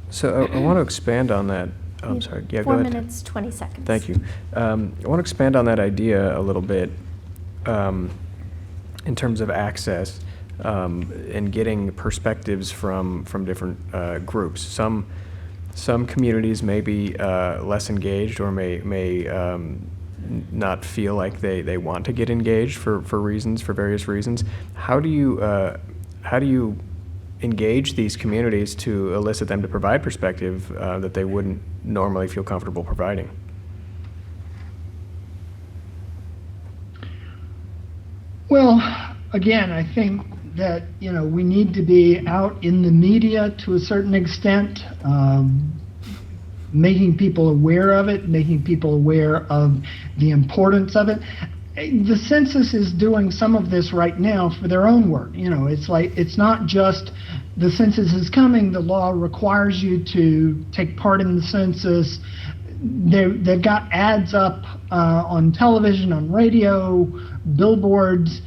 So I want to expand on that. Oh, I'm sorry. Yeah, go 4 ahead. minutes, 20 seconds. Thank you. I want to expand on that idea a little bit in terms of access and getting perspectives from different groups. Some communities may be less engaged or may not feel like they want to get engaged for various reasons. How do you engage these communities to elicit them to provide perspective that they wouldn't normally feel comfortable providing? Well, again, I think that we need to be out in the media to a certain extent, making people aware of it, making people aware of the importance of it. The census is doing some of this right now for their own work. It's not just the census is coming, the law requires you to take part in the census. They've got ads up on television, on radio, billboards,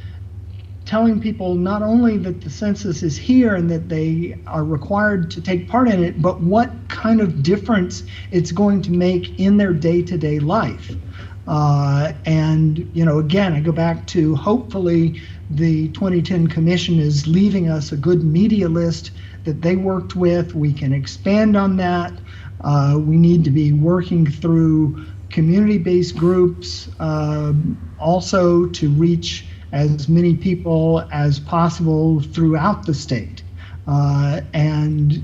telling people not only that the census is here and that they are required to take part in it, but what kind of difference it's going to make in their day-to-day life. And again, I go back to hopefully the 2010 Commission is leaving us a good media list that they worked with. We can expand on that. We need to be working through community-based groups also to reach as many people as possible throughout the state. And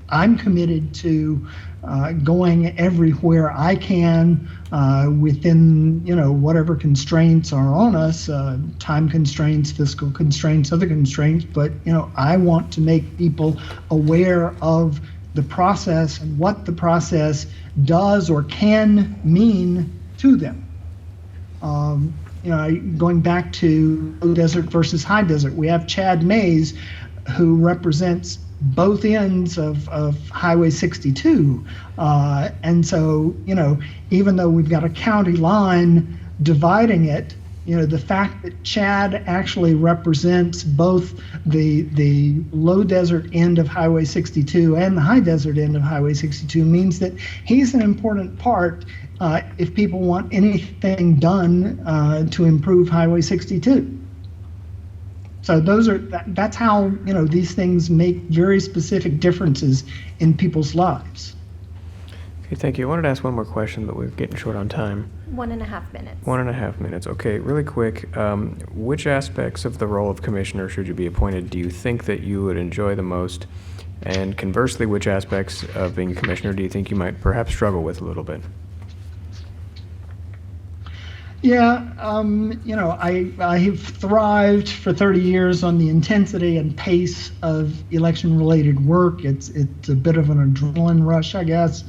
I'm committed to going everywhere I can within whatever constraints are on us, time constraints, fiscal constraints, other constraints. But I want to make people aware of the process and what the process does or can mean to them. Going back to low desert versus high desert, we have Chad Mays, who represents both ends of Highway 62. And so, even though we've got a county line dividing it, the fact that Chad actually represents both the low desert end of Highway 62 and the high desert end of Highway 62 means that he's an important part if people want anything done to improve Highway 62. So that's how these things make very specific differences in people's lives. Okay, thank you. I wanted to ask one more question, but we're getting short on time. 1.5 minutes. 1.5 minutes. Okay, really quick. Which aspects of the role of commissioner, should you be appointed, do you think that you would enjoy the most? And conversely, which aspects of being commissioner do you think you might perhaps struggle with a little bit? Yeah, I have thrived for 30 years on the intensity and pace of election-related work. It's a bit of an adrenaline rush, I guess.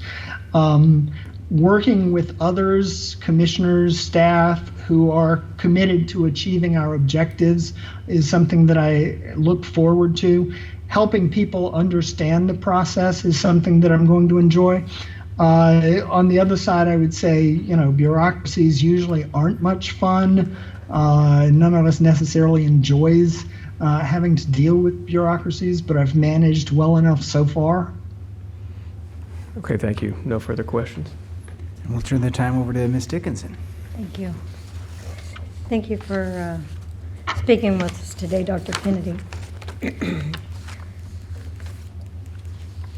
Working with others, commissioners, staff who are committed to achieving our objectives is something that I look forward to. Helping people understand the process is something that I'm going to enjoy. On the other side, I would say, bureaucracies usually aren't much fun. None of us necessarily enjoys having to deal with bureaucracies, but I've managed well enough so far. Okay, thank you. No further questions. And we'll turn the time over to Ms. Dickinson. Thank you. Thank you for speaking with us today, Dr. Kennedy.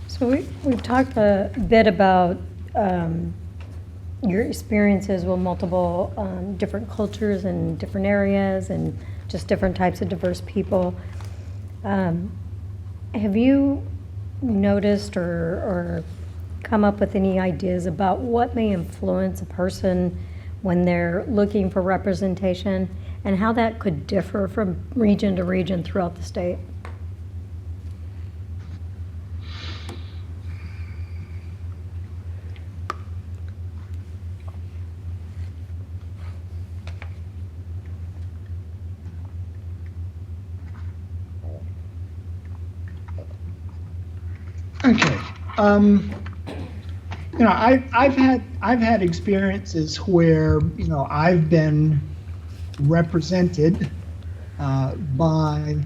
So we've talked a bit about your experiences with multiple different cultures and different areas and just different types of diverse people. Have you noticed or come up with any ideas about what may influence a person when they're looking for representation and how that could differ from region to region throughout the state? Okay. I've had experiences where I've been represented by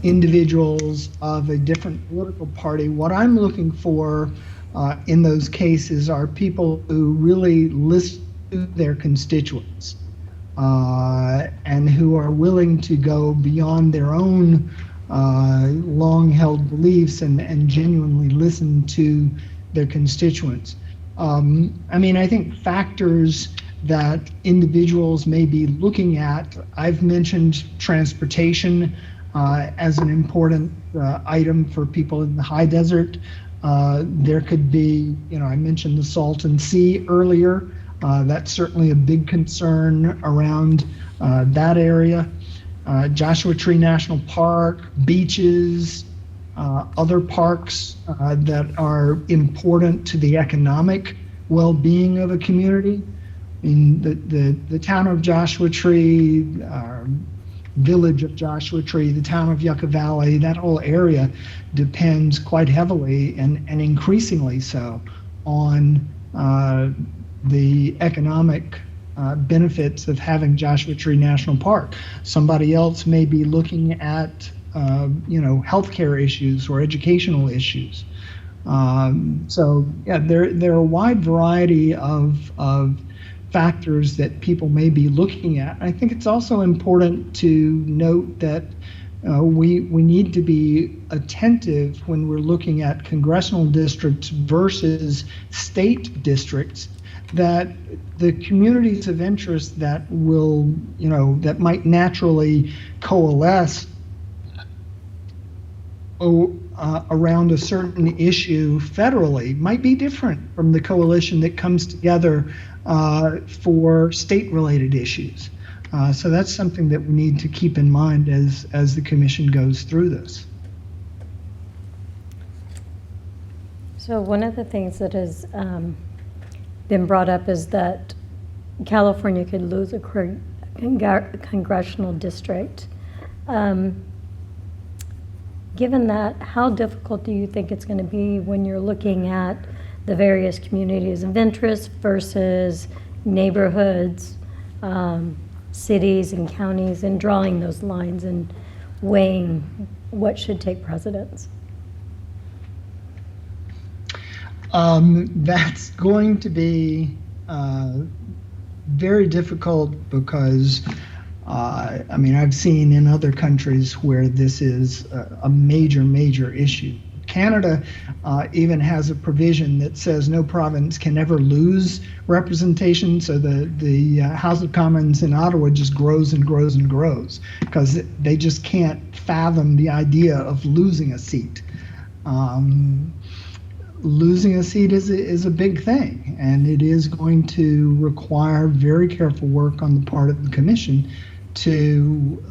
individuals of a different political party. What I'm looking for in those cases are people who really listen to their constituents and who are willing to go beyond their own long-held beliefs and genuinely listen to their constituents. I think factors that individuals may be looking at, I've mentioned transportation as an important item for people in the high desert. There could be, I mentioned the Salton Sea earlier. That's certainly a big concern around that area. Joshua Tree National Park, beaches, other parks that are important to the economic well-being of a community. I mean, the town of Joshua Tree, village of Joshua Tree, the town of Yucca Valley, that whole area depends quite heavily and increasingly so on the economic benefits of having Joshua Tree National Park. Somebody else may be looking at healthcare issues or educational issues. So yeah, there are a wide variety of factors that people may be looking at. I think it's also important to note that we need to be attentive when we're looking at congressional districts versus state districts, that the communities of interest that will, that might naturally coalesce around a certain issue federally might be different from the coalition that comes together for state-related issues. So that's something that we need to keep in mind as the commission goes through this. So one of the things that has been brought up is that California could lose a congressional district. Given that, how difficult do you think it's going to be when you're looking at the various communities of interest versus neighborhoods, cities and counties, and drawing those lines and weighing what should take precedence? That's going to be very difficult because I've seen in other countries where this is a major issue. Canada even has a provision that says no province can ever lose representation, so the House of Commons in Ottawa just grows and grows and grows because they just can't fathom the idea of losing a seat. Losing a seat is a big thing, and it is going to require very careful work on the part of the commission to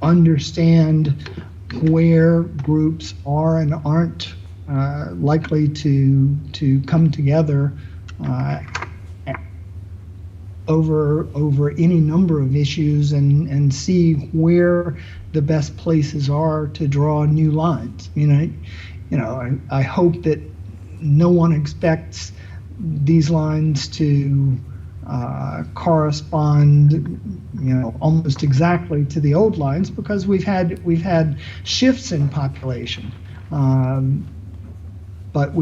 understand where groups are and aren't likely to come together over any number of issues and see where the best places are to draw new lines. I hope that no one expects these lines to correspond, almost exactly to the old lines because we've had shifts in population, but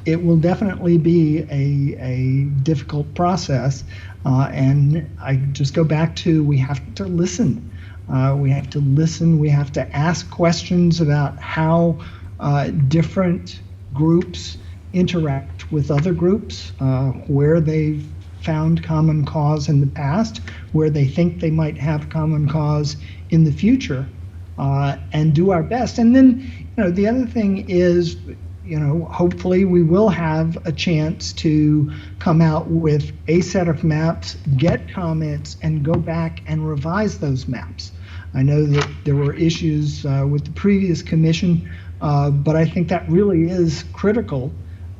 it will definitely be a difficult process, and I just go back to we have to listen. We have to listen. We have to ask questions about how different groups interact with other groups, where they've found common cause in the past, where they think they might have common cause in the future, and do our best. And then, the other thing is, hopefully we will have a chance to come out with a set of maps, get comments, and go back and revise those maps. I know that there were issues with the previous commission, but I think that really is critical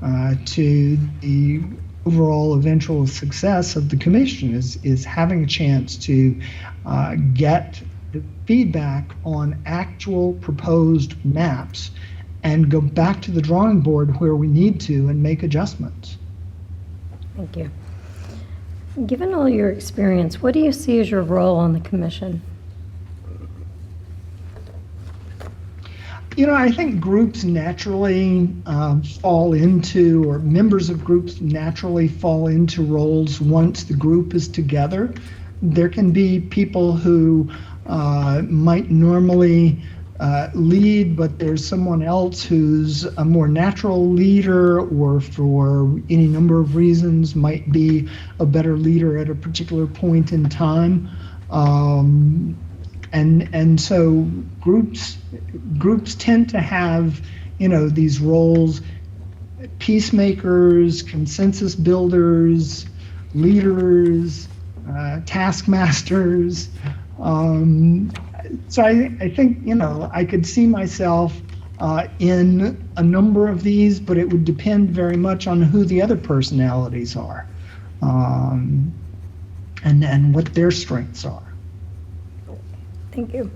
to the overall eventual success of the commission is having a chance to get the feedback on actual proposed maps and go back to the drawing board where we need to and make adjustments. Thank you. Given all your experience, what do you see as your role on the commission? You know, I think groups naturally fall into, or members of groups naturally fall into roles once the group is together. There can be people who might normally lead, but there's someone else who's a more natural leader, or for any number of reasons might be a better leader at a particular point in time. And so groups tend to have, you know, these roles: peacemakers, consensus builders, leaders, taskmasters. So I think, you know, I could see myself in a number of these, but it would depend very much on who the other personalities are, and what their strengths are. Thank you.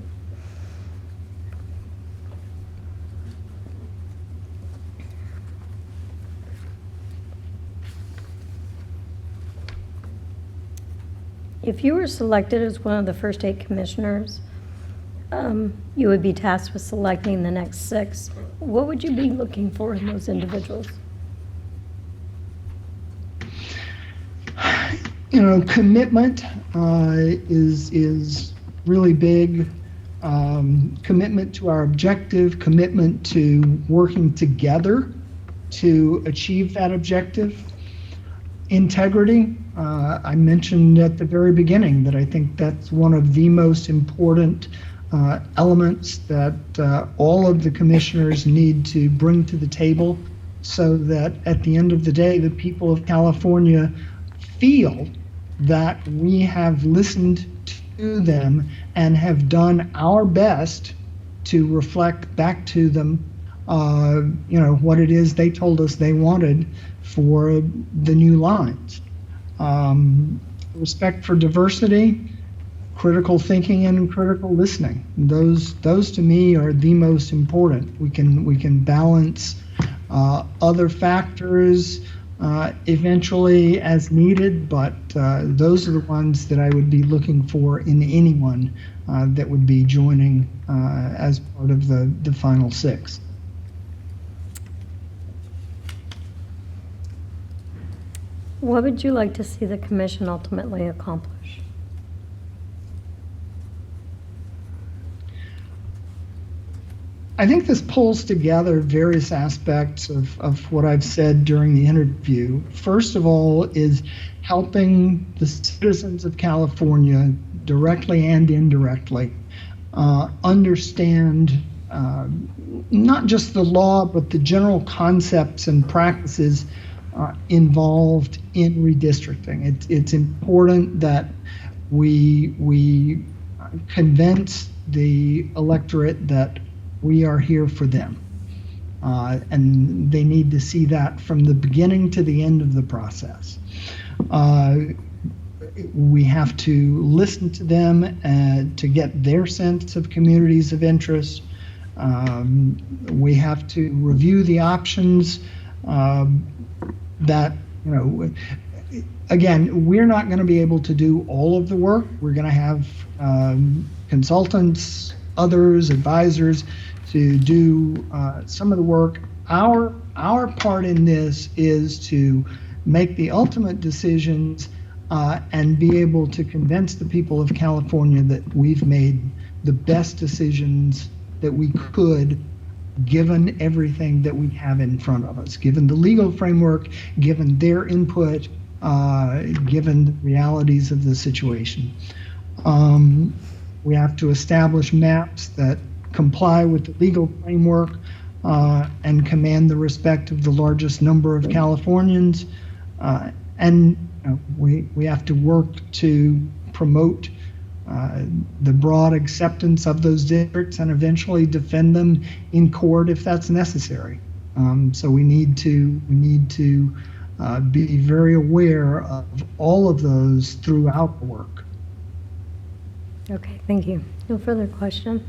If you were selected as one of the first 8 commissioners, you would be tasked with selecting the next 6. What would you be looking for in those individuals? You know, commitment is really big. Commitment to our objective, commitment to working together to achieve that objective. Integrity, I mentioned at the very beginning that I think that's one of the most important elements that all of the commissioners need to bring to the table, so that at the end of the day, the people of California feel that we have listened to them and have done our best to reflect back to them, you know, what it is they told us they wanted for the new lines. Respect for diversity, critical thinking, and critical listening. Those to me are the most important. We can balance other factors eventually as needed, but those are the ones that I would be looking for in anyone that would be joining as part of the final 6. What would you like to see the commission ultimately accomplish? I think this pulls together various aspects of what I've said during the interview. First of all is helping the citizens of California, directly and indirectly, understand not just the law, but the general concepts and practices involved in redistricting. It's important that we convince the electorate that we are here for them. And they need to see that from the beginning to the end of the process. We have to listen to them to get their sense of communities of interest. We have to review the options that, you know, again, we're not going to be able to do all of the work. We're going to have consultants, others, advisors to do some of the work. Our part in this is to make the ultimate decisions and be able to convince the people of California that we've made the best decisions that we could, given everything that we have in front of us, given the legal framework, given their input, given the realities of the situation. We have to establish maps that comply with the legal framework and command the respect of the largest number of Californians. And you know, we have to work to promote the broad acceptance of those districts and eventually defend them in court if that's necessary. So we need to be very aware of all of those throughout the work. Okay, thank you. No further questions?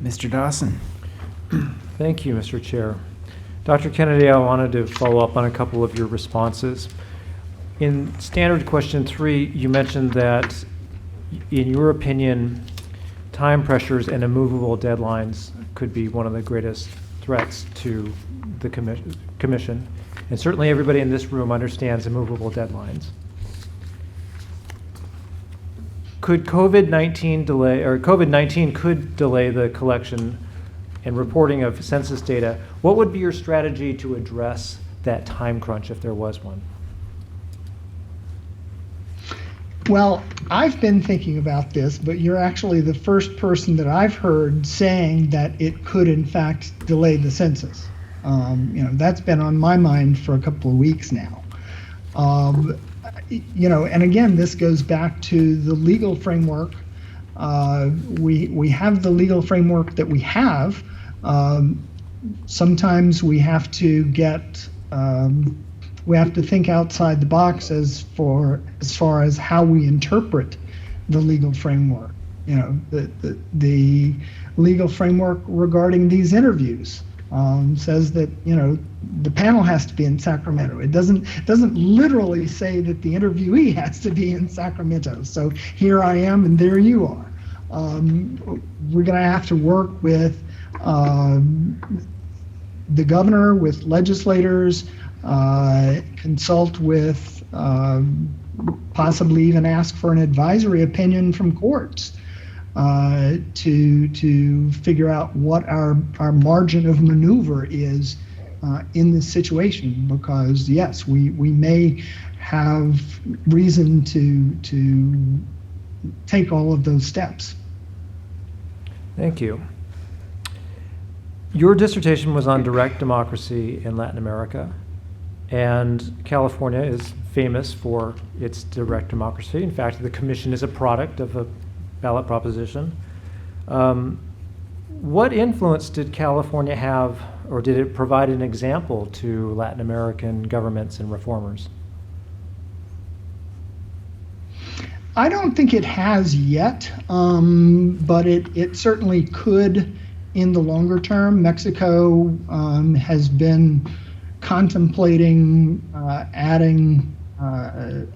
Mr. Dawson. Thank you, Mr. Chair. Dr. Kennedy, I wanted to follow up on a couple of your responses. In standard question 3, you mentioned that, in your opinion, time pressures and immovable deadlines could be one of the greatest threats to the commission. And certainly everybody in this room understands immovable deadlines. Could COVID-19 could delay the collection and reporting of census data. What would be your strategy to address that time crunch if there was one? Well, I've been thinking about this, but you're actually the first person that I've heard saying that it could, in fact, delay the census. That's been on my mind for a couple of weeks now. And again, this goes back to the legal framework. We have the legal framework that we have. Sometimes we have to think outside the box as far as how we interpret the legal framework. The legal framework regarding these interviews says that the panel has to be in Sacramento. It doesn't literally say that the interviewee has to be in Sacramento. So here I am and there you are. We're going to have to work with the governor, with legislators, consult with, possibly even ask for an advisory opinion from courts to figure out what our margin of maneuver is in this situation. Because yes, we may have reason to take all of those steps. Thank you. Your dissertation was on direct democracy in Latin America, and California is famous for its direct democracy. In fact, the commission is a product of a ballot proposition. What influence did California have, or did it provide an example to Latin American governments and reformers? I don't think it has yet, but it certainly could in the longer term. Mexico has been contemplating adding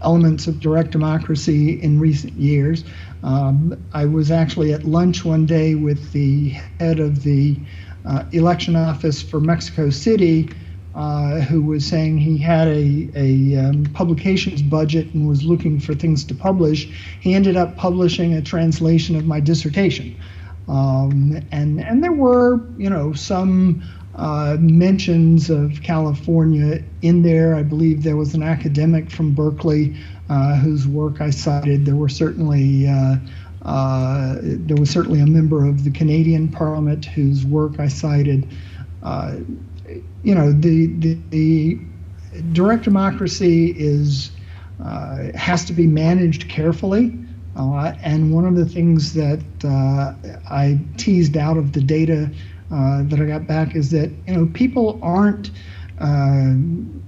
elements of direct democracy in recent years. I was actually at lunch one day with the head of the election office for Mexico City, who was saying he had a publications budget and was looking for things to publish. He ended up publishing a translation of my dissertation. And there were, some mentions of California in there. I believe there was an academic from Berkeley whose work I cited. There was certainly a member of the Canadian Parliament whose work I cited. The direct democracy has to be managed carefully. And one of the things that I teased out of the data that I got back is that people aren't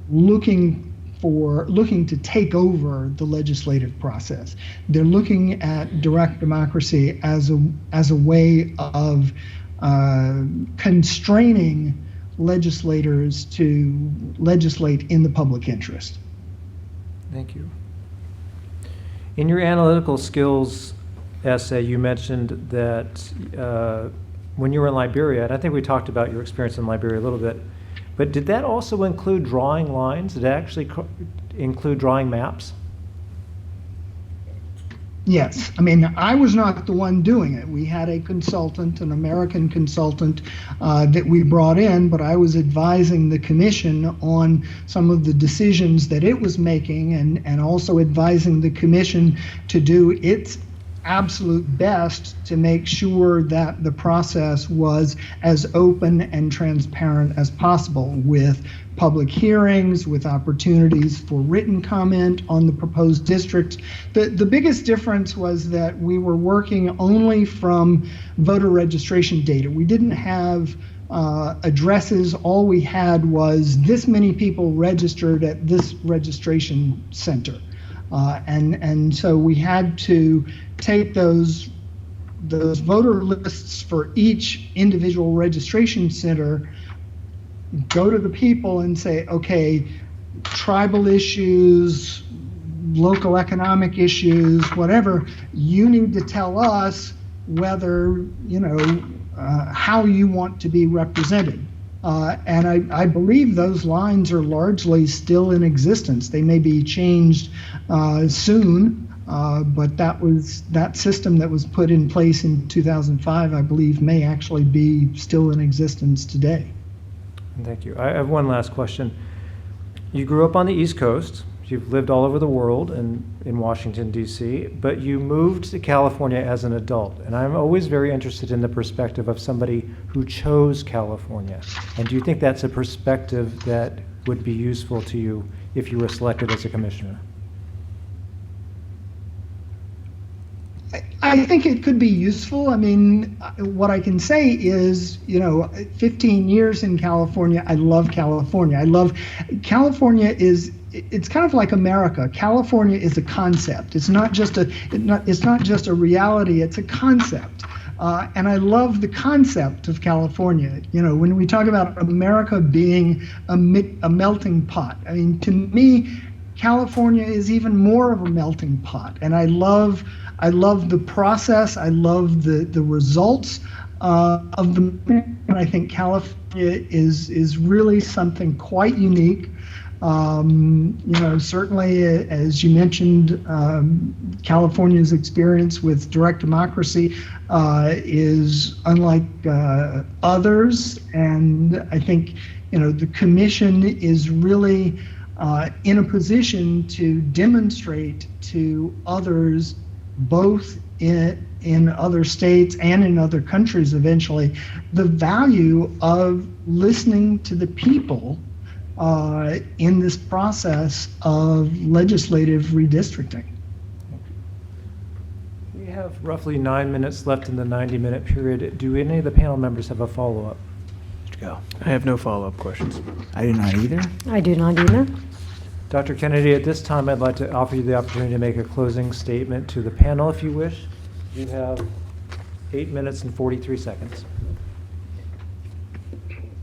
looking to take over the legislative process. They're looking at direct democracy as a way of constraining legislators to legislate in the public interest. Thank you. In your analytical skills essay, you mentioned that when you were in Liberia, and I think we talked about your experience in Liberia a little bit, but did that also include drawing lines? Did it actually include drawing maps? Yes. I mean, I was not the one doing it. We had a consultant, an American consultant that we brought in, but I was advising the commission on some of the decisions that it was making, and also advising the commission to do its absolute best to make sure that the process was as open and transparent as possible, with public hearings, with opportunities for written comment on the proposed districts. The biggest difference was that we were working only from voter registration data. We didn't have addresses. All we had was this many people registered at this registration center. And so we had to take those voter lists for each individual registration center, go to the people and say, okay, tribal issues, local economic issues, whatever, you need to tell us whether, how you want to be represented. And I believe those lines are largely still in existence. They may be changed soon, but that system that was put in place in 2005, I believe, may actually be still in existence today. Thank you. I have one last question. You grew up on the East Coast. You've lived all over the world and in Washington, D.C., but you moved to California as an adult. And I'm always very interested in the perspective of somebody who chose California. And do you think that's a perspective that would be useful to you if you were selected as a commissioner? I think it could be useful. I mean, what I can say is, 15 years in California, I love California. California it's kind of like America. California is a concept. It's not just a reality, it's a concept. And I love the concept of California. When we talk about America being a melting pot, I mean, to me, California is even more of a melting pot. And I love the process. I love the results of the. And I think California is really something quite unique. Certainly, as you mentioned, California's experience with direct democracy is unlike others, and I think the commission is really in a position to demonstrate to others, both in other states and in other countries eventually, the value of listening to the people in this process of legislative redistricting. We have roughly 9 minutes left in the 90-minute period. Do any of the panel members have a follow-up? Go. I have no follow-up questions. I do not either. I do not either. Dr. Kennedy, at this time, I'd like to offer you the opportunity to make a closing statement to the panel, if you wish. You have 8 minutes and 43 seconds.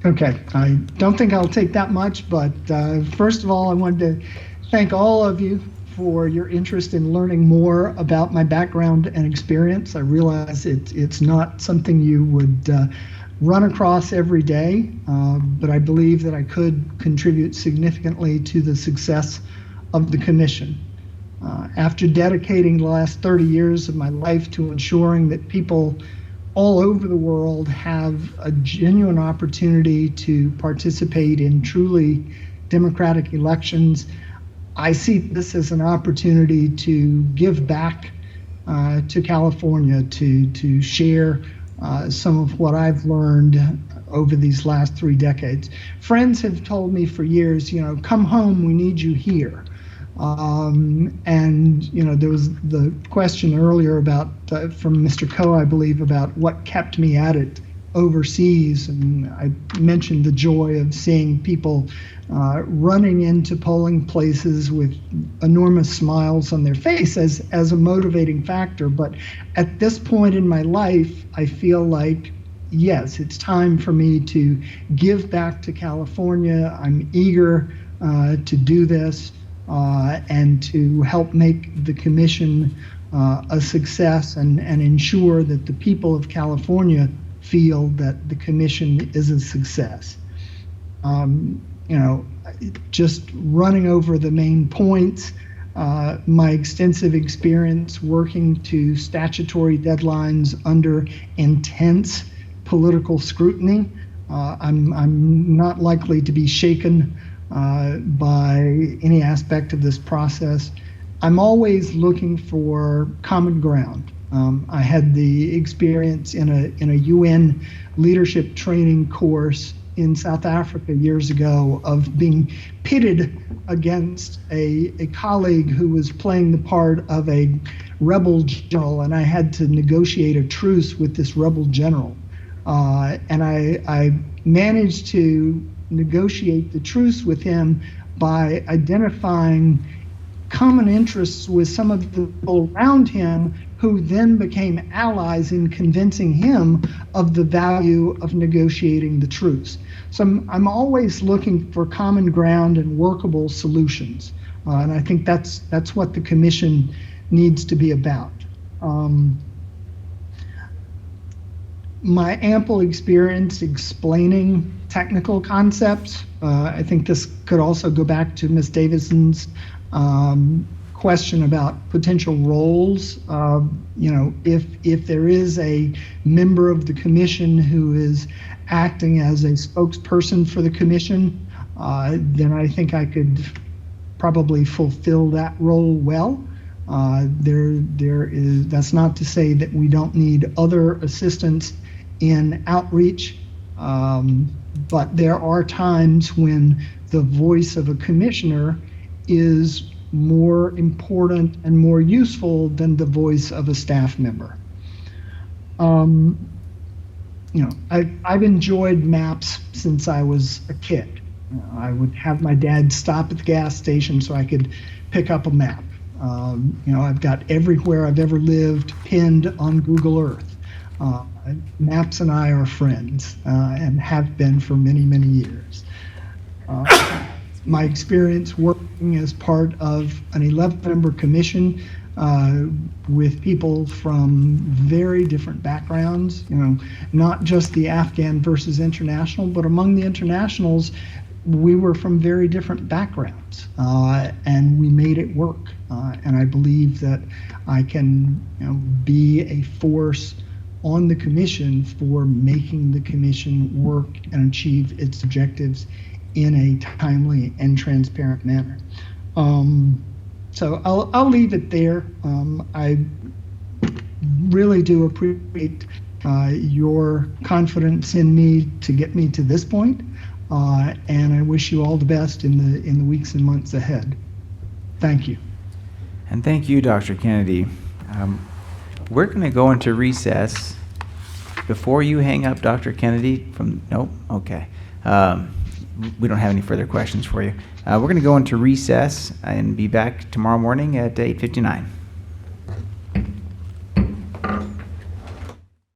Okay, I don't think I'll take that much, but first of all, I wanted to thank all of you for your interest in learning more about my background and experience. I realize it's not something you would run across every day, but I believe that I could contribute significantly to the success of the commission. After dedicating the last 30 years of my life to ensuring that people all over the world have a genuine opportunity to participate in truly democratic elections, I see this as an opportunity to give back to California, to share some of what I've learned over these last 3 decades. Friends have told me for years, come home, we need you here. And there was the question earlier about from Mr. Coe, I believe, about what kept me at it overseas, and I mentioned the joy of seeing people running into polling places with enormous smiles on their face as a motivating factor. But at this point in my life, I feel like, yes, it's time for me to give back to California. I'm eager to do this. And to help make the commission a success and ensure that the people of California feel that the commission is a success. Just running over the main points, my extensive experience working to statutory deadlines under intense political scrutiny, I'm not likely to be shaken by any aspect of this process. I'm always looking for common ground. I had the experience in a UN leadership training course in South Africa years ago of being pitted against a colleague who was playing the part of a rebel general, and I had to negotiate a truce with this rebel general. And I managed to negotiate the truce with him by identifying common interests with some of the people around him who then became allies in convincing him of the value of negotiating the truce. So I'm always looking for common ground and workable solutions. And I think that's what the commission needs to be about. My ample experience explaining technical concepts, I think this could also go back to Ms. Davidson's question about potential roles. If there is a member of the commission who is acting as a spokesperson for the commission, then I think I could probably fulfill that role well. That's not to say that we don't need other assistance in outreach, but there are times when the voice of a commissioner is more important and more useful than the voice of a staff member. I've enjoyed maps since I was a kid. I would have my dad stop at the gas station so I could pick up a map. I've got everywhere I've ever lived pinned on Google Earth. Maps and I are friends and have been for many, many years. My experience working as part of an 11-member commission with people from very different backgrounds, not just the Afghan versus international, but among the internationals, we were from very different backgrounds, and we made it work. And I believe that I can be a force on the commission for making the commission work and achieve its objectives in a timely and transparent manner. So I'll leave it there. I really do appreciate your confidence in me to get me to this point, and I wish you all the best in the weeks and months ahead. Thank you. And thank you, Dr. Kennedy. We're going to go into recess. Before you hang up, Dr. Kennedy, nope, okay. We don't have any further questions for you. We're going to go into recess and be back tomorrow morning at 8:59.